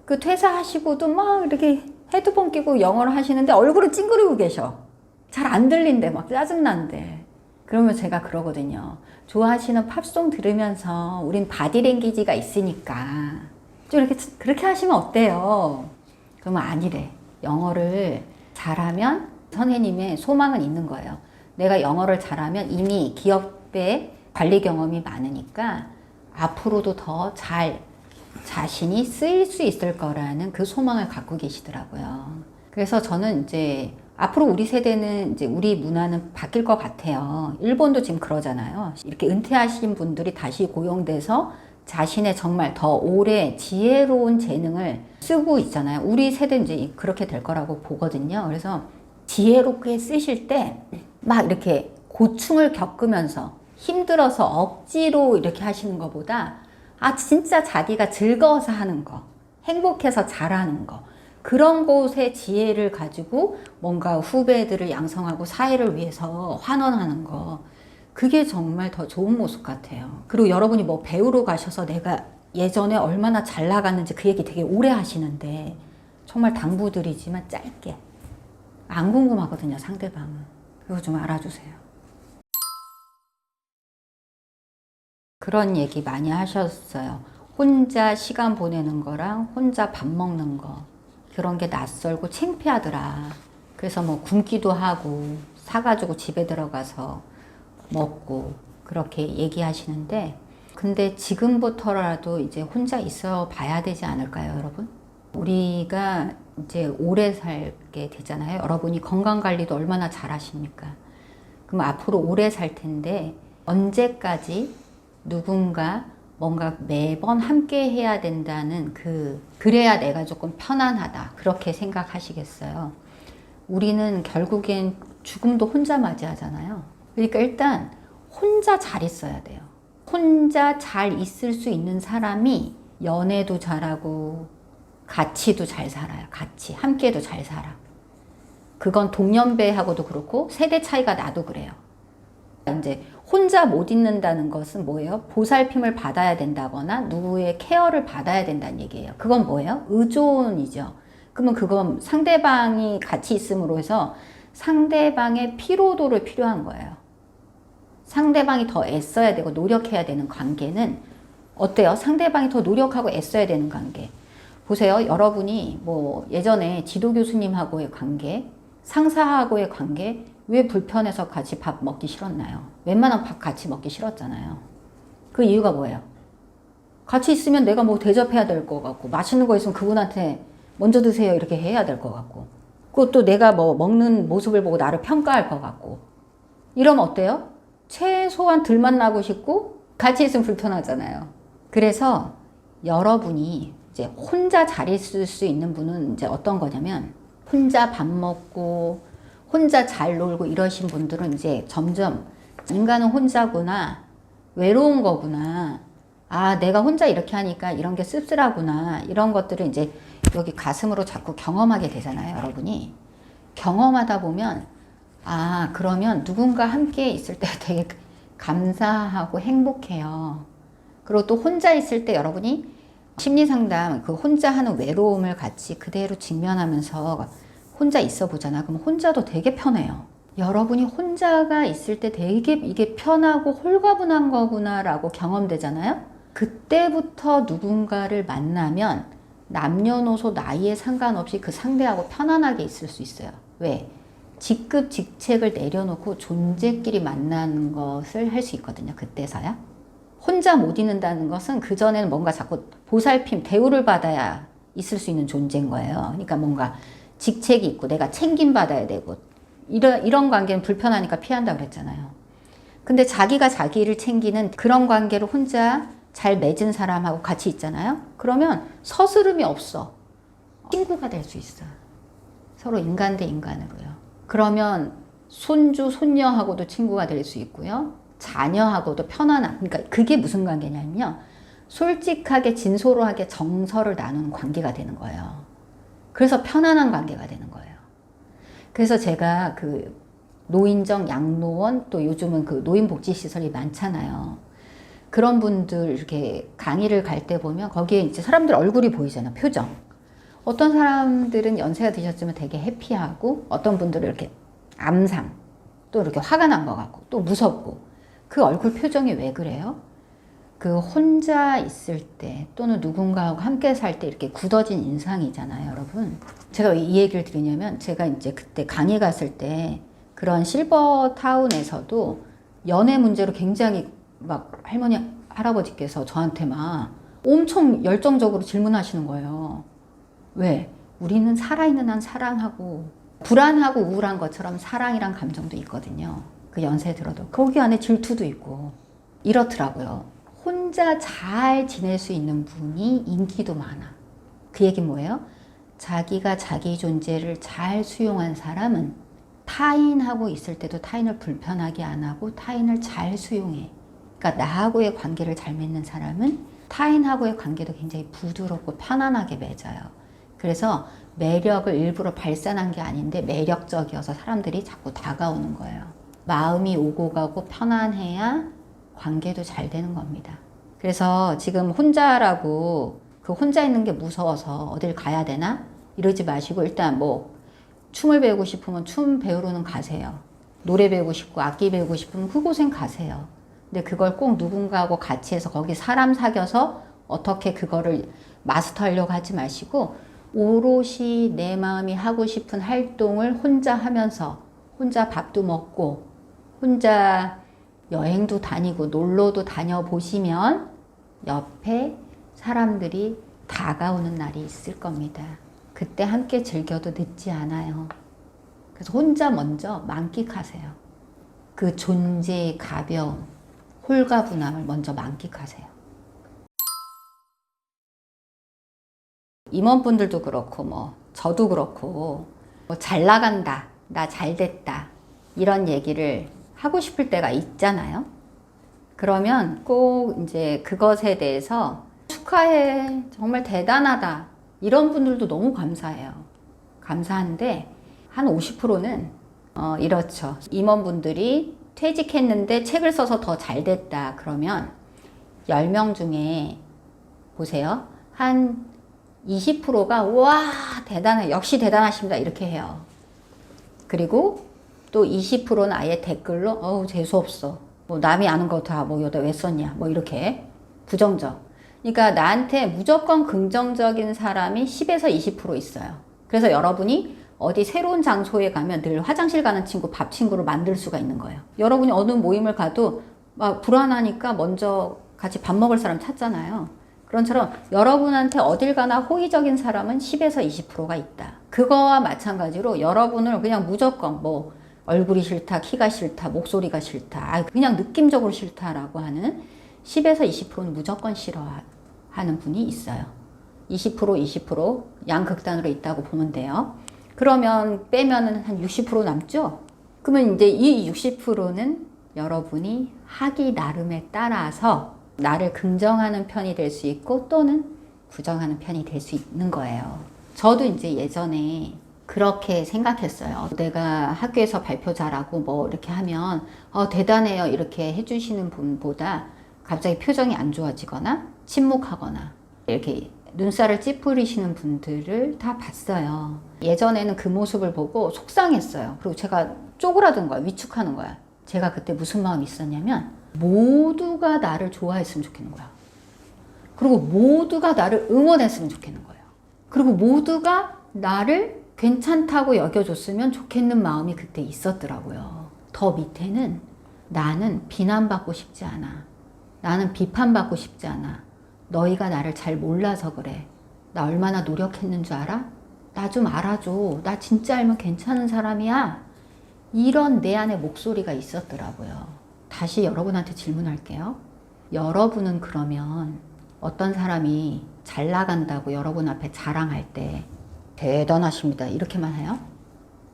그 퇴사하시고도 막 이렇게 헤드폰 끼고 영어를 하시는데 얼굴을 찡그리고 계셔. 잘 안 들린대, 막 짜증난대. 그러면 제가 그러거든요. 좋아하시는 팝송 들으면서 우린 바디랭귀지가 있으니까 좀 이렇게 그렇게 하시면 어때요? 그러면 아니래. 영어를 잘하면 선생님의 소망은 있는 거예요. 내가 영어를 잘하면 이미 기업의 관리 경험이 많으니까 앞으로도 더 잘 자신이 쓰일 수 있을 거라는 그 소망을 갖고 계시더라고요. 그래서 저는 이제 앞으로 우리 세대는 이제 우리 문화는 바뀔 것 같아요. 일본도 지금 그러잖아요. 이렇게 은퇴하신 분들이 다시 고용돼서 자신의 정말 더 오래 지혜로운 재능을 쓰고 있잖아요. 우리 세대는 이제 그렇게 될 거라고 보거든요. 그래서 지혜롭게 쓰실 때 막 이렇게 고충을 겪으면서 힘들어서 억지로 이렇게 하시는 것보다 진짜 자기가 즐거워서 하는 거, 행복해서 잘하는 거, 그런 곳에 지혜를 가지고 뭔가 후배들을 양성하고 사회를 위해서 환원하는 거, 그게 정말 더 좋은 모습 같아요. 그리고 여러분이 뭐 배우러 가셔서 내가 예전에 얼마나 잘 나갔는지 그 얘기 되게 오래 하시는데 정말 당부드리지만 짧게. 안 궁금하거든요, 상대방은. 그거 좀 알아주세요. 그런 얘기 많이 하셨어요. 혼자 시간 보내는 거랑 혼자 밥 먹는 거, 그런 게 낯설고 창피하더라. 그래서 뭐 굶기도 하고 사가지고 집에 들어가서 먹고 그렇게 얘기하시는데, 근데 지금부터라도 이제 혼자 있어 봐야 되지 않을까요, 여러분? 우리가 이제 오래 살게 되잖아요. 여러분이 건강 관리도 얼마나 잘 하십니까? 그럼 앞으로 오래 살 텐데 언제까지 누군가 뭔가 매번 함께 해야 된다는 그래야 내가 조금 편안하다, 그렇게 생각하시겠어요? 우리는 결국엔 죽음도 혼자 맞이하잖아요. 그러니까 일단 혼자 잘 있어야 돼요. 혼자 잘 있을 수 있는 사람이 연애도 잘하고 같이도 잘 살아요. 같이 함께도 잘 살아. 그건 동년배하고도 그렇고 세대 차이가 나도 그래요. 이제 혼자 못 있는다는 것은 뭐예요? 보살핌을 받아야 된다거나 누구의 케어를 받아야 된다는 얘기예요. 그건 뭐예요? 의존이죠. 그러면 그건 상대방이 같이 있음으로 해서 상대방의 피로도를 필요한 거예요. 상대방이 더 애써야 되고 노력해야 되는 관계는 어때요? 상대방이 더 노력하고 애써야 되는 관계. 보세요. 여러분이 뭐 예전에 지도 교수님하고의 관계, 상사하고의 관계, 왜 불편해서 같이 밥 먹기 싫었나요? 웬만하면 밥 같이 먹기 싫었잖아요. 그 이유가 뭐예요? 같이 있으면 내가 뭐 대접해야 될 것 같고, 맛있는 거 있으면 그분한테 먼저 드세요 이렇게 해야 될 것 같고, 그것도 내가 뭐 먹는 모습을 보고 나를 평가할 것 같고, 이러면 어때요? 최소한 덜 만나고 싶고 같이 있으면 불편하잖아요. 그래서 여러분이 이제 혼자 잘 있을 수 있는 분은 이제 어떤 거냐면, 혼자 밥 먹고 혼자 잘 놀고 이러신 분들은 이제 점점 인간은 혼자구나, 외로운 거구나, 내가 혼자 이렇게 하니까 이런 게 씁쓸하구나, 이런 것들을 이제 여기 가슴으로 자꾸 경험하게 되잖아요. 여러분이 경험하다 보면 그러면 누군가 함께 있을 때 되게 감사하고 행복해요. 그리고 또 혼자 있을 때 여러분이 심리상담, 그 혼자 하는 외로움을 같이 그대로 직면하면서 혼자 있어 보잖아. 그럼 혼자도 되게 편해요. 여러분이 혼자가 있을 때 되게 이게 편하고 홀가분한 거구나라고 경험되잖아요. 그때부터 누군가를 만나면 남녀노소 나이에 상관없이 그 상대하고 편안하게 있을 수 있어요. 왜? 직급 직책을 내려놓고 존재끼리 만나는 것을 할 수 있거든요. 그때서야. 혼자 못 있는다는 것은 그전에는 뭔가 자꾸 보살핌, 대우를 받아야 있을 수 있는 존재인 거예요. 그러니까 뭔가 직책이 있고 내가 챙김받아야 되고 이런 관계는 불편하니까 피한다고 그랬잖아요. 근데 자기가 자기를 챙기는 그런 관계를 혼자 잘 맺은 사람하고 같이 있잖아요. 그러면 서스름이 없어. 친구가 될 수 있어. 서로 인간 대 인간으로요. 그러면 손주, 손녀하고도 친구가 될 수 있고요. 자녀하고도 편안한, 그러니까 그게 무슨 관계냐면요, 솔직하게 진솔하게 정서를 나누는 관계가 되는 거예요. 그래서 편안한 관계가 되는 거예요. 그래서 제가 그 노인정 양로원, 또 요즘은 그 노인복지시설이 많잖아요. 그런 분들 이렇게 강의를 갈 때 보면 거기에 이제 사람들 얼굴이 보이잖아요. 표정. 어떤 사람들은 연세가 드셨지만 되게 해피하고, 어떤 분들은 이렇게 암상, 또 이렇게 화가 난 것 같고, 또 무섭고. 그 얼굴 표정이 왜 그래요? 그 혼자 있을 때 또는 누군가하고 함께 살 때 이렇게 굳어진 인상이잖아요, 여러분. 제가 왜 이 얘기를 드리냐면, 제가 이제 그때 강의 갔을 때 그런 실버타운에서도 연애 문제로 굉장히 막 할머니 할아버지께서 저한테 막 엄청 열정적으로 질문하시는 거예요. 왜? 우리는 살아있는 한 사랑하고 불안하고 우울한 것처럼 사랑이란 감정도 있거든요. 그 연세 들어도. 거기 안에 질투도 있고. 이렇더라고요. 혼자 잘 지낼 수 있는 분이 인기도 많아. 그 얘기는 뭐예요? 자기가 자기 존재를 잘 수용한 사람은 타인하고 있을 때도 타인을 불편하게 안 하고 타인을 잘 수용해. 그러니까 나하고의 관계를 잘 맺는 사람은 타인하고의 관계도 굉장히 부드럽고 편안하게 맺어요. 그래서 매력을 일부러 발산한 게 아닌데 매력적이어서 사람들이 자꾸 다가오는 거예요. 마음이 오고 가고 편안해야 관계도 잘 되는 겁니다. 그래서 지금 혼자라고 그 혼자 있는 게 무서워서 어딜 가야 되나? 이러지 마시고 일단 뭐 춤을 배우고 싶으면 춤 배우러는 가세요. 노래 배우고 싶고 악기 배우고 싶으면 그곳엔 가세요. 근데 그걸 꼭 누군가하고 같이 해서 거기 사람 사귀어서 어떻게 그거를 마스터하려고 하지 마시고 오롯이 내 마음이 하고 싶은 활동을 혼자 하면서 혼자 밥도 먹고 혼자 여행도 다니고 놀러도 다녀보시면 옆에 사람들이 다가오는 날이 있을 겁니다. 그때 함께 즐겨도 늦지 않아요. 그래서 혼자 먼저 만끽하세요. 그 존재의 가벼움, 홀가분함을 먼저 만끽하세요. 임원분들도 그렇고 뭐 저도 그렇고 뭐 잘 나간다, 나 잘 됐다 이런 얘기를 하고 싶을 때가 있잖아요. 그러면 꼭 이제 그것에 대해서 축하해, 정말 대단하다 이런 분들도 너무 감사해요. 감사한데 한 50%는 이렇죠. 임원분들이 퇴직했는데 책을 써서 더 잘 됐다 그러면 10명 중에 보세요. 한 20%가 와 대단해, 역시 대단하십니다 이렇게 해요. 그리고 또 20%는 아예 댓글로 어우 재수없어, 뭐 남이 아는 거 다 뭐 여기다 왜 썼냐 뭐 이렇게 부정적. 그러니까 나한테 무조건 긍정적인 사람이 10에서 20% 있어요. 그래서 여러분이 어디 새로운 장소에 가면 늘 화장실 가는 친구, 밥 친구를 만들 수가 있는 거예요. 여러분이 어느 모임을 가도 막 불안하니까 먼저 같이 밥 먹을 사람 찾잖아요. 그런처럼 여러분한테 어딜 가나 호의적인 사람은 10에서 20%가 있다. 그거와 마찬가지로 여러분을 그냥 무조건 뭐 얼굴이 싫다, 키가 싫다, 목소리가 싫다, 그냥 느낌적으로 싫다라고 하는 10에서 20%는 무조건 싫어하는 분이 있어요. 20%, 20% 양극단으로 있다고 보면 돼요. 그러면 빼면은 한 60% 남죠? 그러면 이제 이 60%는 여러분이 하기 나름에 따라서 나를 긍정하는 편이 될 수 있고 또는 부정하는 편이 될 수 있는 거예요. 저도 이제 예전에 그렇게 생각했어요. 내가 학교에서 발표 잘하고 뭐 이렇게 하면 대단해요 이렇게 해주시는 분보다 갑자기 표정이 안 좋아지거나 침묵하거나 이렇게 눈살을 찌푸리시는 분들을 다 봤어요. 예전에는 그 모습을 보고 속상했어요. 그리고 제가 쪼그라든 거야, 위축하는 거야. 제가 그때 무슨 마음이 있었냐면 모두가 나를 좋아했으면 좋겠는 거야. 그리고 모두가 나를 응원했으면 좋겠는 거예요. 그리고 모두가 나를 괜찮다고 여겨줬으면 좋겠는 마음이 그때 있었더라고요. 더 밑에는 나는 비난받고 싶지 않아. 나는 비판받고 싶지 않아. 너희가 나를 잘 몰라서 그래. 나 얼마나 노력했는 줄 알아? 나 좀 알아줘. 나 진짜 알면 괜찮은 사람이야. 이런 내 안에 목소리가 있었더라고요. 다시 여러분한테 질문할게요. 여러분은 그러면 어떤 사람이 잘 나간다고 여러분 앞에 자랑할 때 대단하십니다 이렇게만 해요?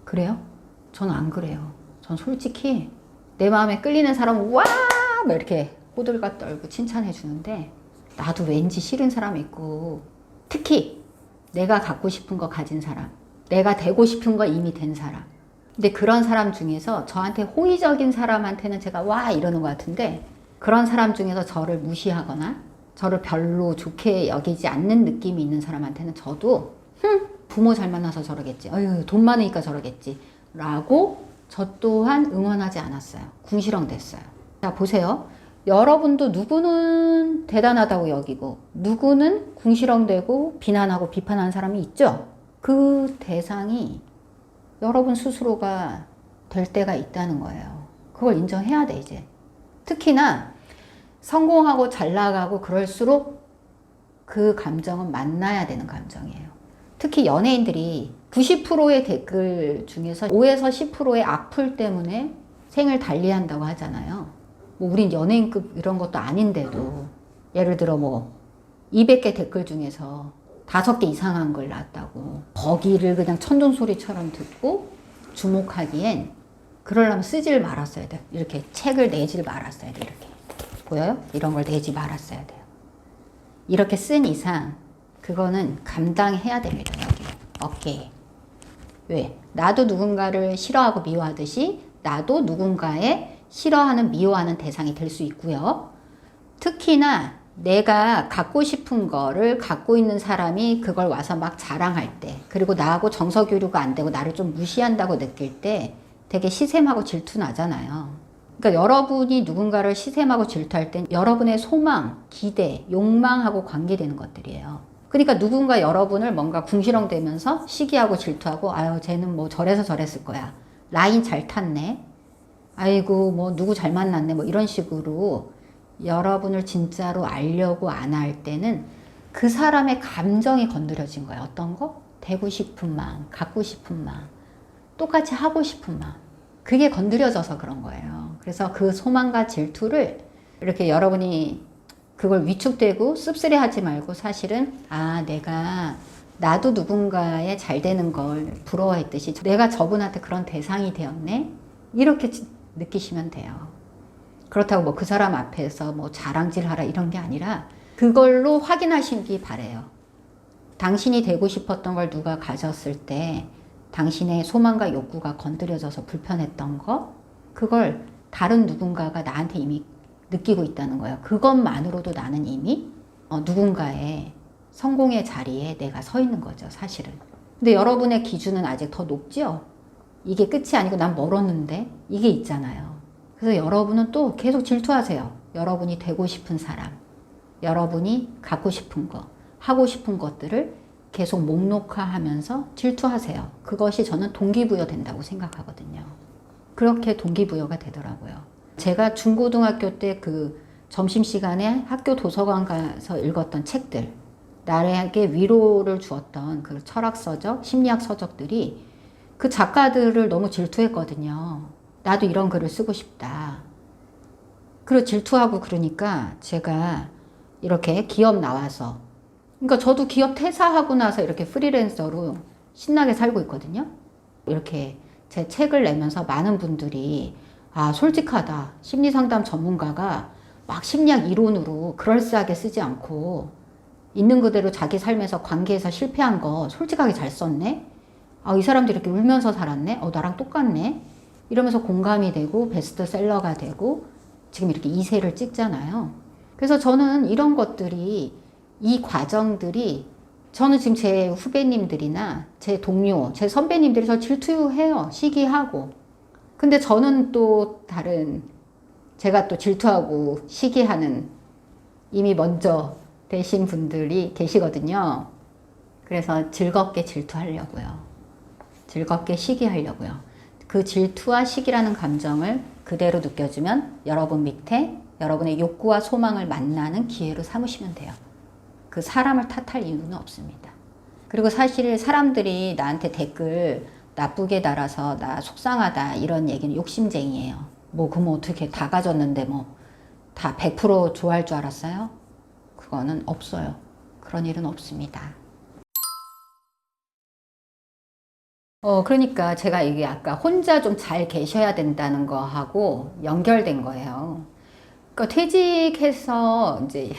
그래요? 전 안 그래요. 전 솔직히 내 마음에 끌리는 사람은 와! 막 이렇게 호들갑 떨고 칭찬해 주는데 나도 왠지 싫은 사람 있고 특히 내가 갖고 싶은 거 가진 사람, 내가 되고 싶은 거 이미 된 사람. 근데 그런 사람 중에서 저한테 호의적인 사람한테는 제가 와 이러는 것 같은데 그런 사람 중에서 저를 무시하거나 저를 별로 좋게 여기지 않는 느낌이 있는 사람한테는 저도 부모 잘 만나서 저러겠지, 어휴 돈 많으니까 저러겠지 라고 저 또한 응원하지 않았어요. 궁시렁 됐어요. 자 보세요. 여러분도 누구는 대단하다고 여기고 누구는 궁시렁대고 비난하고 비판하는 사람이 있죠. 그 대상이 여러분 스스로가 될 때가 있다는 거예요. 그걸 인정해야 돼 이제. 특히나 성공하고 잘 나가고 그럴수록 그 감정은 만나야 되는 감정이에요. 특히 연예인들이 90%의 댓글 중에서 5에서 10%의 악플 때문에 생을 달리한다고 하잖아요. 뭐 우린 연예인급 이런 것도 아닌데도 예를 들어 뭐 200개 댓글 중에서 5개 이상한 걸 놨다고 거기를 그냥 천둥소리처럼 듣고 주목하기엔 그러려면 쓰질 말았어야 돼요. 이렇게 책을 내질 말았어야 돼요. 이렇게 보여요? 이런 걸 내지 말았어야 돼요. 이렇게 쓴 이상 그거는 감당해야 됩니다. 여기 어깨에. 왜? 나도 누군가를 싫어하고 미워하듯이 나도 누군가의 싫어하는 미워하는 대상이 될 수 있고요. 특히나 내가 갖고 싶은 거를 갖고 있는 사람이 그걸 와서 막 자랑할 때, 그리고 나하고 정서교류가 안 되고 나를 좀 무시한다고 느낄 때 되게 시샘하고 질투 나잖아요. 그러니까 여러분이 누군가를 시샘하고 질투할 땐 여러분의 소망, 기대, 욕망하고 관계되는 것들이에요. 그러니까 누군가 여러분을 뭔가 궁시렁대면서 시기하고 질투하고 아유 쟤는 뭐 저래서 저랬을 거야. 라인 잘 탔네. 아이고 뭐 누구 잘 만났네. 뭐 이런 식으로 여러분을 진짜로 알려고 안 할 때는 그 사람의 감정이 건드려진 거예요. 어떤 거? 되고 싶은 마음, 갖고 싶은 마음, 똑같이 하고 싶은 마음. 그게 건드려져서 그런 거예요. 그래서 그 소망과 질투를 이렇게 여러분이 그걸 위축되고 씁쓸해하지 말고 사실은 아 내가 나도 누군가의 잘 되는 걸 부러워했듯이 내가 저분한테 그런 대상이 되었네 이렇게 느끼시면 돼요. 그렇다고 뭐 그 사람 앞에서 뭐 자랑질하라 이런 게 아니라 그걸로 확인하시기 바래요. 당신이 되고 싶었던 걸 누가 가졌을 때 당신의 소망과 욕구가 건드려져서 불편했던 거 그걸 다른 누군가가 나한테 이미 느끼고 있다는 거예요. 그것만으로도 나는 이미 누군가의 성공의 자리에 내가 서 있는 거죠, 사실은. 근데 여러분의 기준은 아직 더 높죠? 이게 끝이 아니고 난 멀었는데 이게 있잖아요. 그래서 여러분은 또 계속 질투하세요. 여러분이 되고 싶은 사람, 여러분이 갖고 싶은 거, 하고 싶은 것들을 계속 목록화하면서 질투하세요. 그것이 저는 동기부여 된다고 생각하거든요. 그렇게 동기부여가 되더라고요. 제가 중고등학교 때 그 점심시간에 학교 도서관 가서 읽었던 책들, 나에게 위로를 주었던 그 철학 서적, 심리학 서적들이 그 작가들을 너무 질투했거든요. 나도 이런 글을 쓰고 싶다. 그리고 질투하고 그러니까 제가 이렇게 기업 나와서 그러니까 저도 기업 퇴사하고 나서 이렇게 프리랜서로 신나게 살고 있거든요. 이렇게 제 책을 내면서 많은 분들이 아 솔직하다. 심리상담 전문가가 막 심리학 이론으로 그럴싸하게 쓰지 않고 있는 그대로 자기 삶에서 관계에서 실패한 거 솔직하게 잘 썼네. 아, 이 사람도 이렇게 울면서 살았네. 나랑 똑같네. 이러면서 공감이 되고 베스트셀러가 되고 지금 이렇게 2세를 찍잖아요. 그래서 저는 이런 것들이 이 과정들이 저는 지금 제 후배님들이나 제 동료, 제 선배님들이 저 질투해요. 시기하고. 근데 저는 또 다른 제가 또 질투하고 시기하는 이미 먼저 되신 분들이 계시거든요. 그래서 즐겁게 질투하려고요. 즐겁게 시기하려고요. 그 질투와 시기라는 감정을 그대로 느껴주면 여러분 밑에 여러분의 욕구와 소망을 만나는 기회로 삼으시면 돼요. 그 사람을 탓할 이유는 없습니다. 그리고 사실 사람들이 나한테 댓글 나쁘게 달아서 나 속상하다 이런 얘기는 욕심쟁이에요. 뭐 그럼 어떻게 다 가졌는데 뭐 다 100% 좋아할 줄 알았어요? 그거는 없어요. 그런 일은 없습니다. 그러니까 제가 이게 아까 혼자 좀 잘 계셔야 된다는 거하고 연결된 거예요. 그러니까 퇴직해서 이제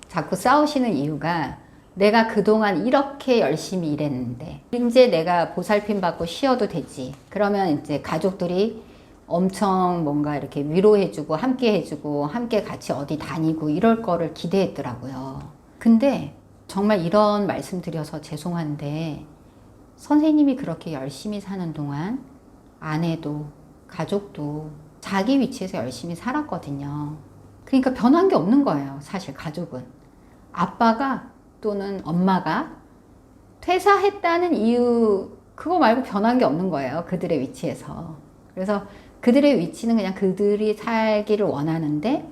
자꾸 싸우시는 이유가 내가 그동안 이렇게 열심히 일했는데 이제 내가 보살핌 받고 쉬어도 되지. 그러면 이제 가족들이 엄청 뭔가 이렇게 위로해주고 함께 해주고 함께 같이 어디 다니고 이럴 거를 기대했더라고요. 근데 정말 이런 말씀 드려서 죄송한데 선생님이 그렇게 열심히 사는 동안 아내도 가족도 자기 위치에서 열심히 살았거든요. 그러니까 변한 게 없는 거예요. 사실 가족은. 아빠가 또는 엄마가 퇴사했다는 이유 그거 말고 변한 게 없는 거예요. 그들의 위치에서. 그래서 그들의 위치는 그냥 그들이 살기를 원하는데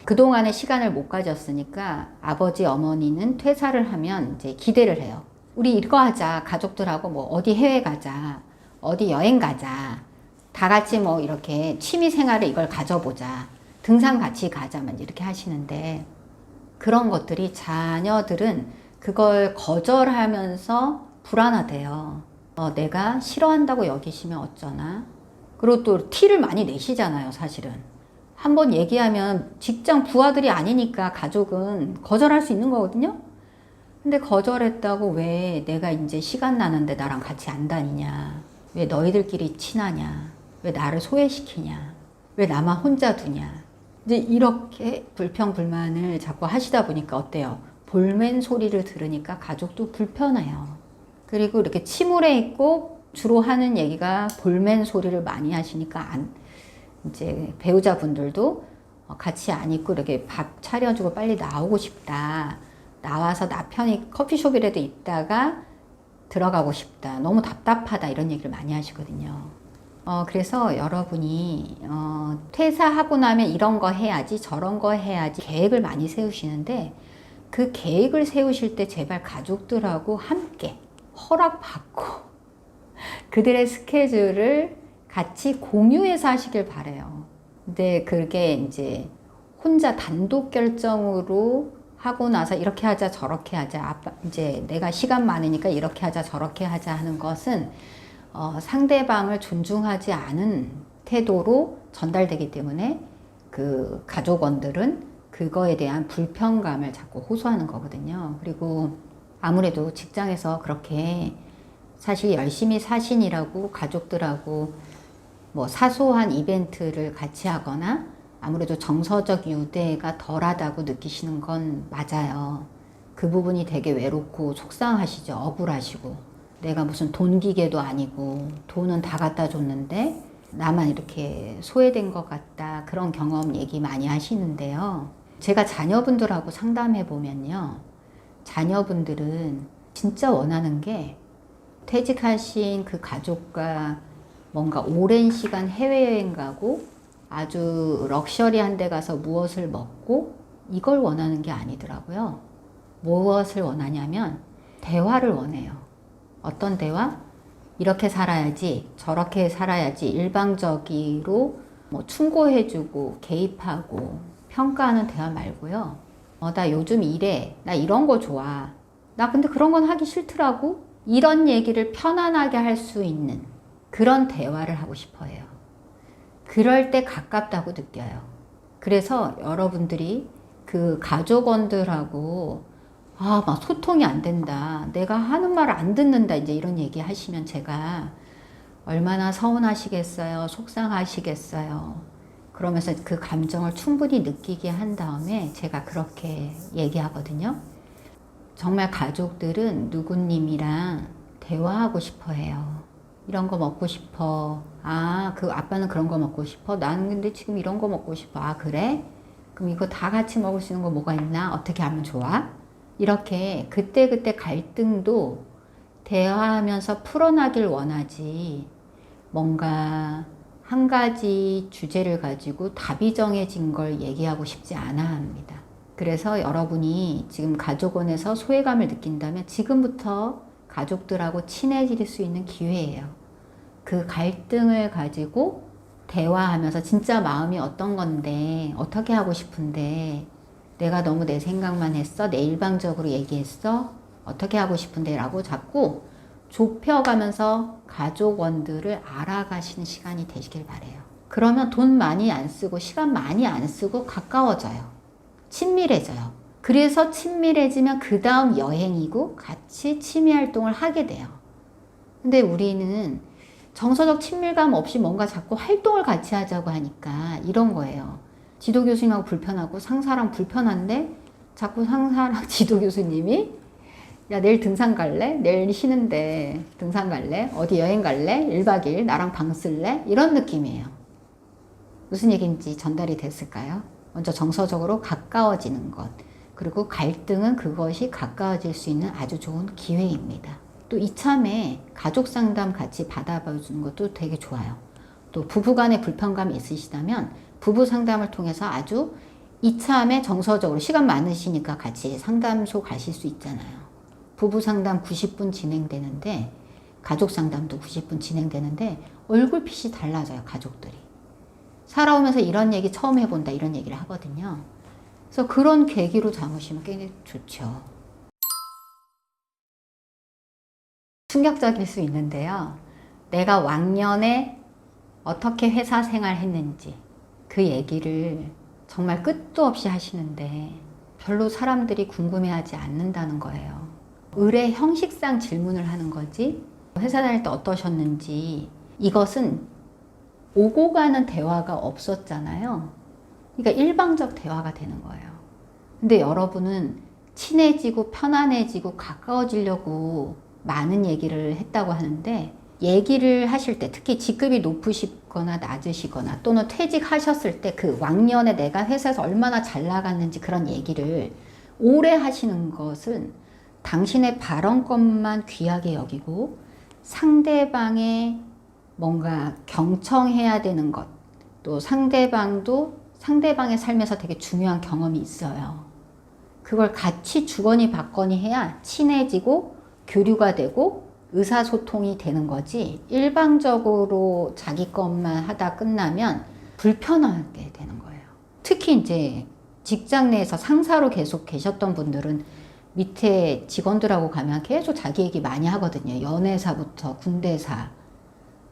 그동안에 시간을 못 가졌으니까 아버지, 어머니는 퇴사를 하면 이제 기대를 해요. 우리 이거 하자. 가족들하고 뭐 어디 해외 가자. 어디 여행 가자. 다 같이 뭐 이렇게 취미 생활에 이걸 가져보자. 등산 같이 가자만 이렇게 하시는데 그런 것들이 자녀들은 그걸 거절하면서 불안하대요. 내가 싫어한다고 여기시면 어쩌나. 그리고 또 티를 많이 내시잖아요, 사실은. 한번 얘기하면 직장 부하들이 아니니까 가족은 거절할 수 있는 거거든요. 근데 거절했다고 왜 내가 이제 시간 나는데 나랑 같이 안 다니냐. 왜 너희들끼리 친하냐. 왜 나를 소외시키냐. 왜 나만 혼자 두냐. 이제 이렇게 불평불만을 자꾸 하시다 보니까 어때요? 볼멘 소리를 들으니까 가족도 불편해요. 그리고 이렇게 침울해 있고 주로 하는 얘기가 볼멘 소리를 많이 하시니까 이제 배우자분들도 같이 안 있고 이렇게 밥 차려주고 빨리 나오고 싶다. 나와서 나 편히 커피숍이라도 있다가 들어가고 싶다. 너무 답답하다. 이런 얘기를 많이 하시거든요. 그래서 여러분이 퇴사하고 나면 이런 거 해야지 저런 거 해야지 계획을 많이 세우시는데 그 계획을 세우실 때 제발 가족들하고 함께 허락받고 그들의 스케줄을 같이 공유해서 하시길 바래요. 근데 그게 이제 혼자 단독 결정으로 하고 나서 이렇게 하자 저렇게 하자 이제 내가 시간 많으니까 이렇게 하자 저렇게 하자 하는 것은 상대방을 존중하지 않은 태도로 전달되기 때문에 그 가족원들은 그거에 대한 불편감을 자꾸 호소하는 거거든요. 그리고 아무래도 직장에서 그렇게 사실 열심히 사신이라고 가족들하고 뭐 사소한 이벤트를 같이 하거나 아무래도 정서적 유대가 덜하다고 느끼시는 건 맞아요. 그 부분이 되게 외롭고 속상하시죠. 억울하시고. 내가 무슨 돈 기계도 아니고 돈은 다 갖다 줬는데 나만 이렇게 소외된 것 같다. 그런 경험 얘기 많이 하시는데요. 제가 자녀분들하고 상담해 보면요. 자녀분들은 진짜 원하는 게 퇴직하신 그 가족과 뭔가 오랜 시간 해외여행 가고 아주 럭셔리한 데 가서 무엇을 먹고 이걸 원하는 게 아니더라고요. 무엇을 원하냐면 대화를 원해요. 어떤 대화? 이렇게 살아야지 저렇게 살아야지 일방적으로 뭐 충고해주고 개입하고 평가하는 대화 말고요. 나 요즘 이래. 나 이런 거 좋아. 나 근데 그런 건 하기 싫더라고. 이런 얘기를 편안하게 할 수 있는 그런 대화를 하고 싶어 해요. 그럴 때 가깝다고 느껴요. 그래서 여러분들이 그 가족원들하고 막 소통이 안 된다. 내가 하는 말을 안 듣는다. 이제 이런 얘기 하시면 제가 얼마나 서운하시겠어요. 속상하시겠어요. 그러면서 그 감정을 충분히 느끼게 한 다음에 제가 그렇게 얘기하거든요. 정말 가족들은 누구님이랑 대화하고 싶어 해요. 이런 거 먹고 싶어. 그 아빠는 그런 거 먹고 싶어. 나는 근데 지금 이런 거 먹고 싶어. 그래? 그럼 이거 다 같이 먹을 수 있는 거 뭐가 있나? 어떻게 하면 좋아? 이렇게 그때그때 갈등도 대화하면서 풀어나길 원하지 뭔가 한 가지 주제를 가지고 답이 정해진 걸 얘기하고 싶지 않아 합니다. 그래서 여러분이 지금 가족원에서 소외감을 느낀다면 지금부터 가족들하고 친해질 수 있는 기회예요. 그 갈등을 가지고 대화하면서 진짜 마음이 어떤 건데 어떻게 하고 싶은데 내가 너무 내 생각만 했어? 내 일방적으로 얘기했어? 어떻게 하고 싶은데? 라고 자꾸 좁혀가면서 가족원들을 알아가시는 시간이 되시길 바래요. 그러면 돈 많이 안 쓰고 시간 많이 안 쓰고 가까워져요. 친밀해져요. 그래서 친밀해지면 그 다음 여행이고 같이 취미활동을 하게 돼요. 근데 우리는 정서적 친밀감 없이 뭔가 자꾸 활동을 같이 하자고 하니까 이런 거예요. 지도 교수님하고 불편하고 상사랑 불편한데 자꾸 상사랑 지도 교수님이 야 내일 등산 갈래? 내일 쉬는데 등산 갈래? 어디 여행 갈래? 1박 2일 나랑 방 쓸래? 이런 느낌이에요. 무슨 얘기인지 전달이 됐을까요? 먼저 정서적으로 가까워지는 것. 그리고 갈등은 그것이 가까워질 수 있는 아주 좋은 기회입니다. 또 이참에 가족 상담 같이 받아봐주는 것도 되게 좋아요. 또 부부간에 불편감이 있으시다면 부부 상담을 통해서 아주 이참에 정서적으로 시간 많으시니까 같이 상담소 가실 수 있잖아요. 부부 상담 90분 진행되는데 가족 상담도 90분 진행되는데 얼굴빛이 달라져요, 가족들이. 살아오면서 이런 얘기 처음 해본다 이런 얘기를 하거든요. 그래서 그런 계기로 잡으시면 굉장히 좋죠. 충격적일 수 있는데요. 내가 왕년에 어떻게 회사 생활했는지 그 얘기를 정말 끝도 없이 하시는데 별로 사람들이 궁금해하지 않는다는 거예요. 의뢰 형식상 질문을 하는 거지 회사 다닐 때 어떠셨는지 이것은 오고 가는 대화가 없었잖아요. 그러니까 일방적 대화가 되는 거예요. 근데 여러분은 친해지고 편안해지고 가까워지려고 많은 얘기를 했다고 하는데 얘기를 하실 때 특히 직급이 높으시거나 낮으시거나 또는 퇴직하셨을 때 그 왕년에 내가 회사에서 얼마나 잘 나갔는지 그런 얘기를 오래 하시는 것은 당신의 발언권만 귀하게 여기고 상대방의 뭔가 경청해야 되는 것, 또 상대방도 상대방의 삶에서 되게 중요한 경험이 있어요. 그걸 같이 주거니 받거니 해야 친해지고 교류가 되고 의사소통이 되는 거지 일방적으로 자기 것만 하다 끝나면 불편하게 되는 거예요. 특히 이제 직장 내에서 상사로 계속 계셨던 분들은 밑에 직원들하고 가면 계속 자기 얘기 많이 하거든요. 연애사부터 군대사.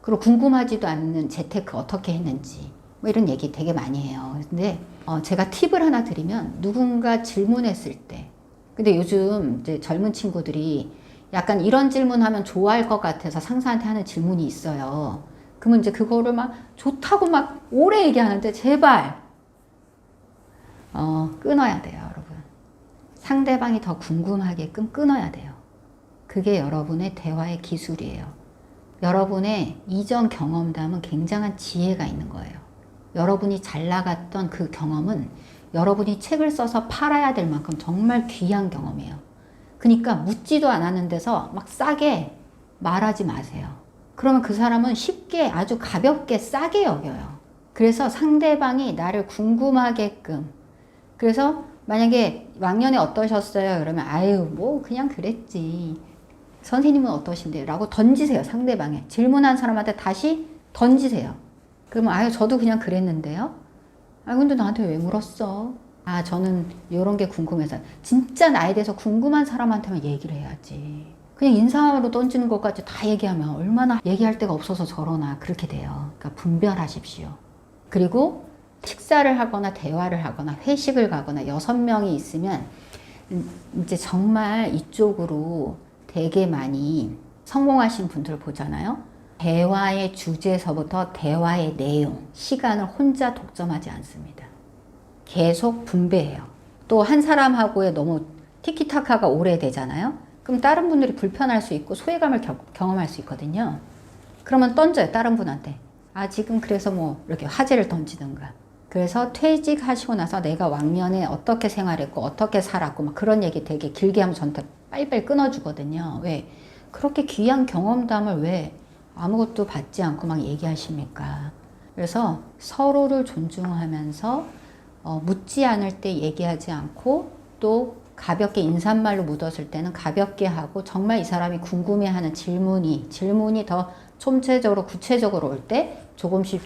그리고 궁금하지도 않는 재테크 어떻게 했는지 뭐 이런 얘기 되게 많이 해요. 근데 제가 팁을 하나 드리면 누군가 질문했을 때 근데 요즘 이제 젊은 친구들이 약간 이런 질문하면 좋아할 것 같아서 상사한테 하는 질문이 있어요. 그러면 이제 그거를 막 좋다고 막 오래 얘기하는데 제발 끊어야 돼요, 여러분. 상대방이 더 궁금하게끔 끊어야 돼요. 그게 여러분의 대화의 기술이에요. 여러분의 이전 경험담은 굉장한 지혜가 있는 거예요. 여러분이 잘 나갔던 그 경험은 여러분이 책을 써서 팔아야 될 만큼 정말 귀한 경험이에요. 그러니까 묻지도 않았는 데서 막 싸게 말하지 마세요. 그러면 그 사람은 쉽게 아주 가볍게 싸게 여겨요. 그래서 상대방이 나를 궁금하게끔 그래서 만약에 왕년에 어떠셨어요? 그러면 아유 뭐 그냥 그랬지. 선생님은 어떠신데요? 라고 던지세요. 상대방에. 질문한 사람한테 다시 던지세요. 그러면 아유 저도 그냥 그랬는데요. 아 근데 나한테 왜 물었어? 아 저는 이런 게 궁금해서. 진짜 나에 대해서 궁금한 사람한테만 얘기를 해야지. 그냥 인사로 던지는 것까지 다 얘기하면 얼마나 얘기할 데가 없어서 저러나 그렇게 돼요. 그러니까 분별하십시오. 그리고 식사를 하거나 대화를 하거나 회식을 가거나 6명이 있으면 이제 정말 이쪽으로 되게 많이 성공하신 분들 보잖아요. 대화의 주제서부터 대화의 내용, 시간을 혼자 독점하지 않습니다. 계속 분배해요. 또 한 사람하고의 너무 티키타카가 오래되잖아요. 그럼 다른 분들이 불편할 수 있고 소외감을 경험할 수 있거든요. 그러면 던져요, 다른 분한테. 아, 지금 그래서 뭐 이렇게 화제를 던지든가. 그래서 퇴직하시고 나서 내가 왕년에 어떻게 생활했고 어떻게 살았고 막 그런 얘기 되게 길게 하면 저한테 빨리빨리 끊어주거든요. 왜? 그렇게 귀한 경험담을 왜 아무것도 받지 않고 막 얘기하십니까? 그래서 서로를 존중하면서 묻지 않을 때 얘기하지 않고 또 가볍게 인사말로 묻었을 때는 가볍게 하고 정말 이 사람이 궁금해하는 질문이 더 촘체적으로 구체적으로 올 때 조금씩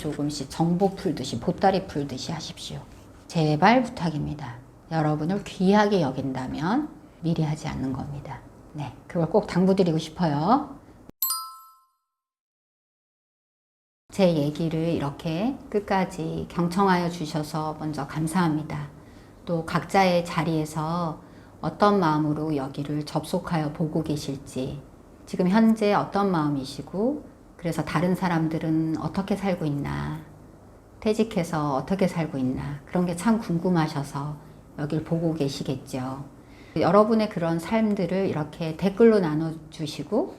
정보 풀듯이 보따리 풀듯이 하십시오. 제발 부탁입니다. 여러분을 귀하게 여긴다면 미리 하지 않는 겁니다. 네, 그걸 꼭 당부드리고 싶어요. 제 얘기를 이렇게 끝까지 경청하여 주셔서 먼저 감사합니다. 또 각자의 자리에서 어떤 마음으로 여기를 접속하여 보고 계실지, 지금 현재 어떤 마음이시고, 그래서 다른 사람들은 어떻게 살고 있나, 퇴직해서 어떻게 살고 있나, 그런 게 참 궁금하셔서 여길 보고 계시겠죠. 여러분의 그런 삶들을 이렇게 댓글로 나눠주시고,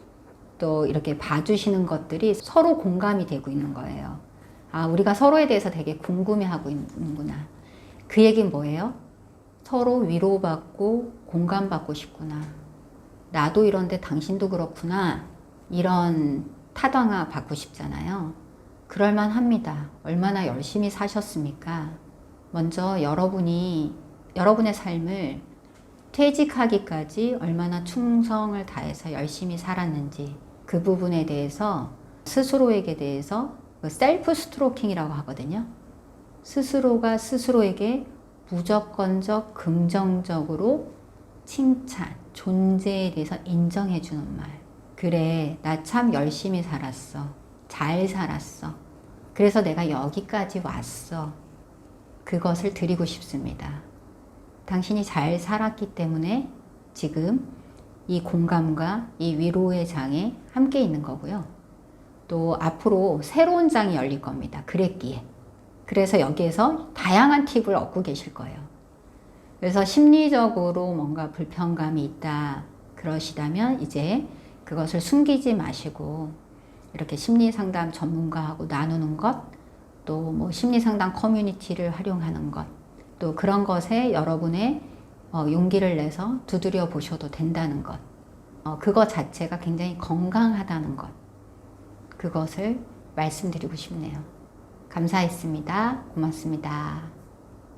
또 이렇게 봐주시는 것들이 서로 공감이 되고 있는 거예요. 아, 우리가 서로에 대해서 되게 궁금해하고 있는구나. 그 얘기는 뭐예요? 서로 위로받고 공감받고 싶구나. 나도 이런데 당신도 그렇구나. 이런 타당화 받고 싶잖아요. 그럴만 합니다. 얼마나 열심히 사셨습니까? 먼저 여러분의 삶을 퇴직하기까지 얼마나 충성을 다해서 열심히 살았는지 그 부분에 대해서 스스로에게 대해서 셀프 스트로킹이라고 하거든요. 스스로가 스스로에게 무조건적 긍정적으로 칭찬, 존재에 대해서 인정해 주는 말. 그래, 나 참 열심히 살았어. 잘 살았어. 그래서 내가 여기까지 왔어. 그것을 드리고 싶습니다. 당신이 잘 살았기 때문에 지금 이 공감과 이 위로의 장에 함께 있는 거고요. 또 앞으로 새로운 장이 열릴 겁니다. 그랬기에. 그래서 여기에서 다양한 팁을 얻고 계실 거예요. 그래서 심리적으로 뭔가 불편감이 있다 그러시다면 이제 그것을 숨기지 마시고 이렇게 심리상담 전문가하고 나누는 것, 또 뭐 심리상담 커뮤니티를 활용하는 것, 또 그런 것에 여러분의 용기를 내서 두드려 보셔도 된다는 것, 그것 자체가 굉장히 건강하다는 것, 그것을 말씀드리고 싶네요. 감사했습니다. 고맙습니다.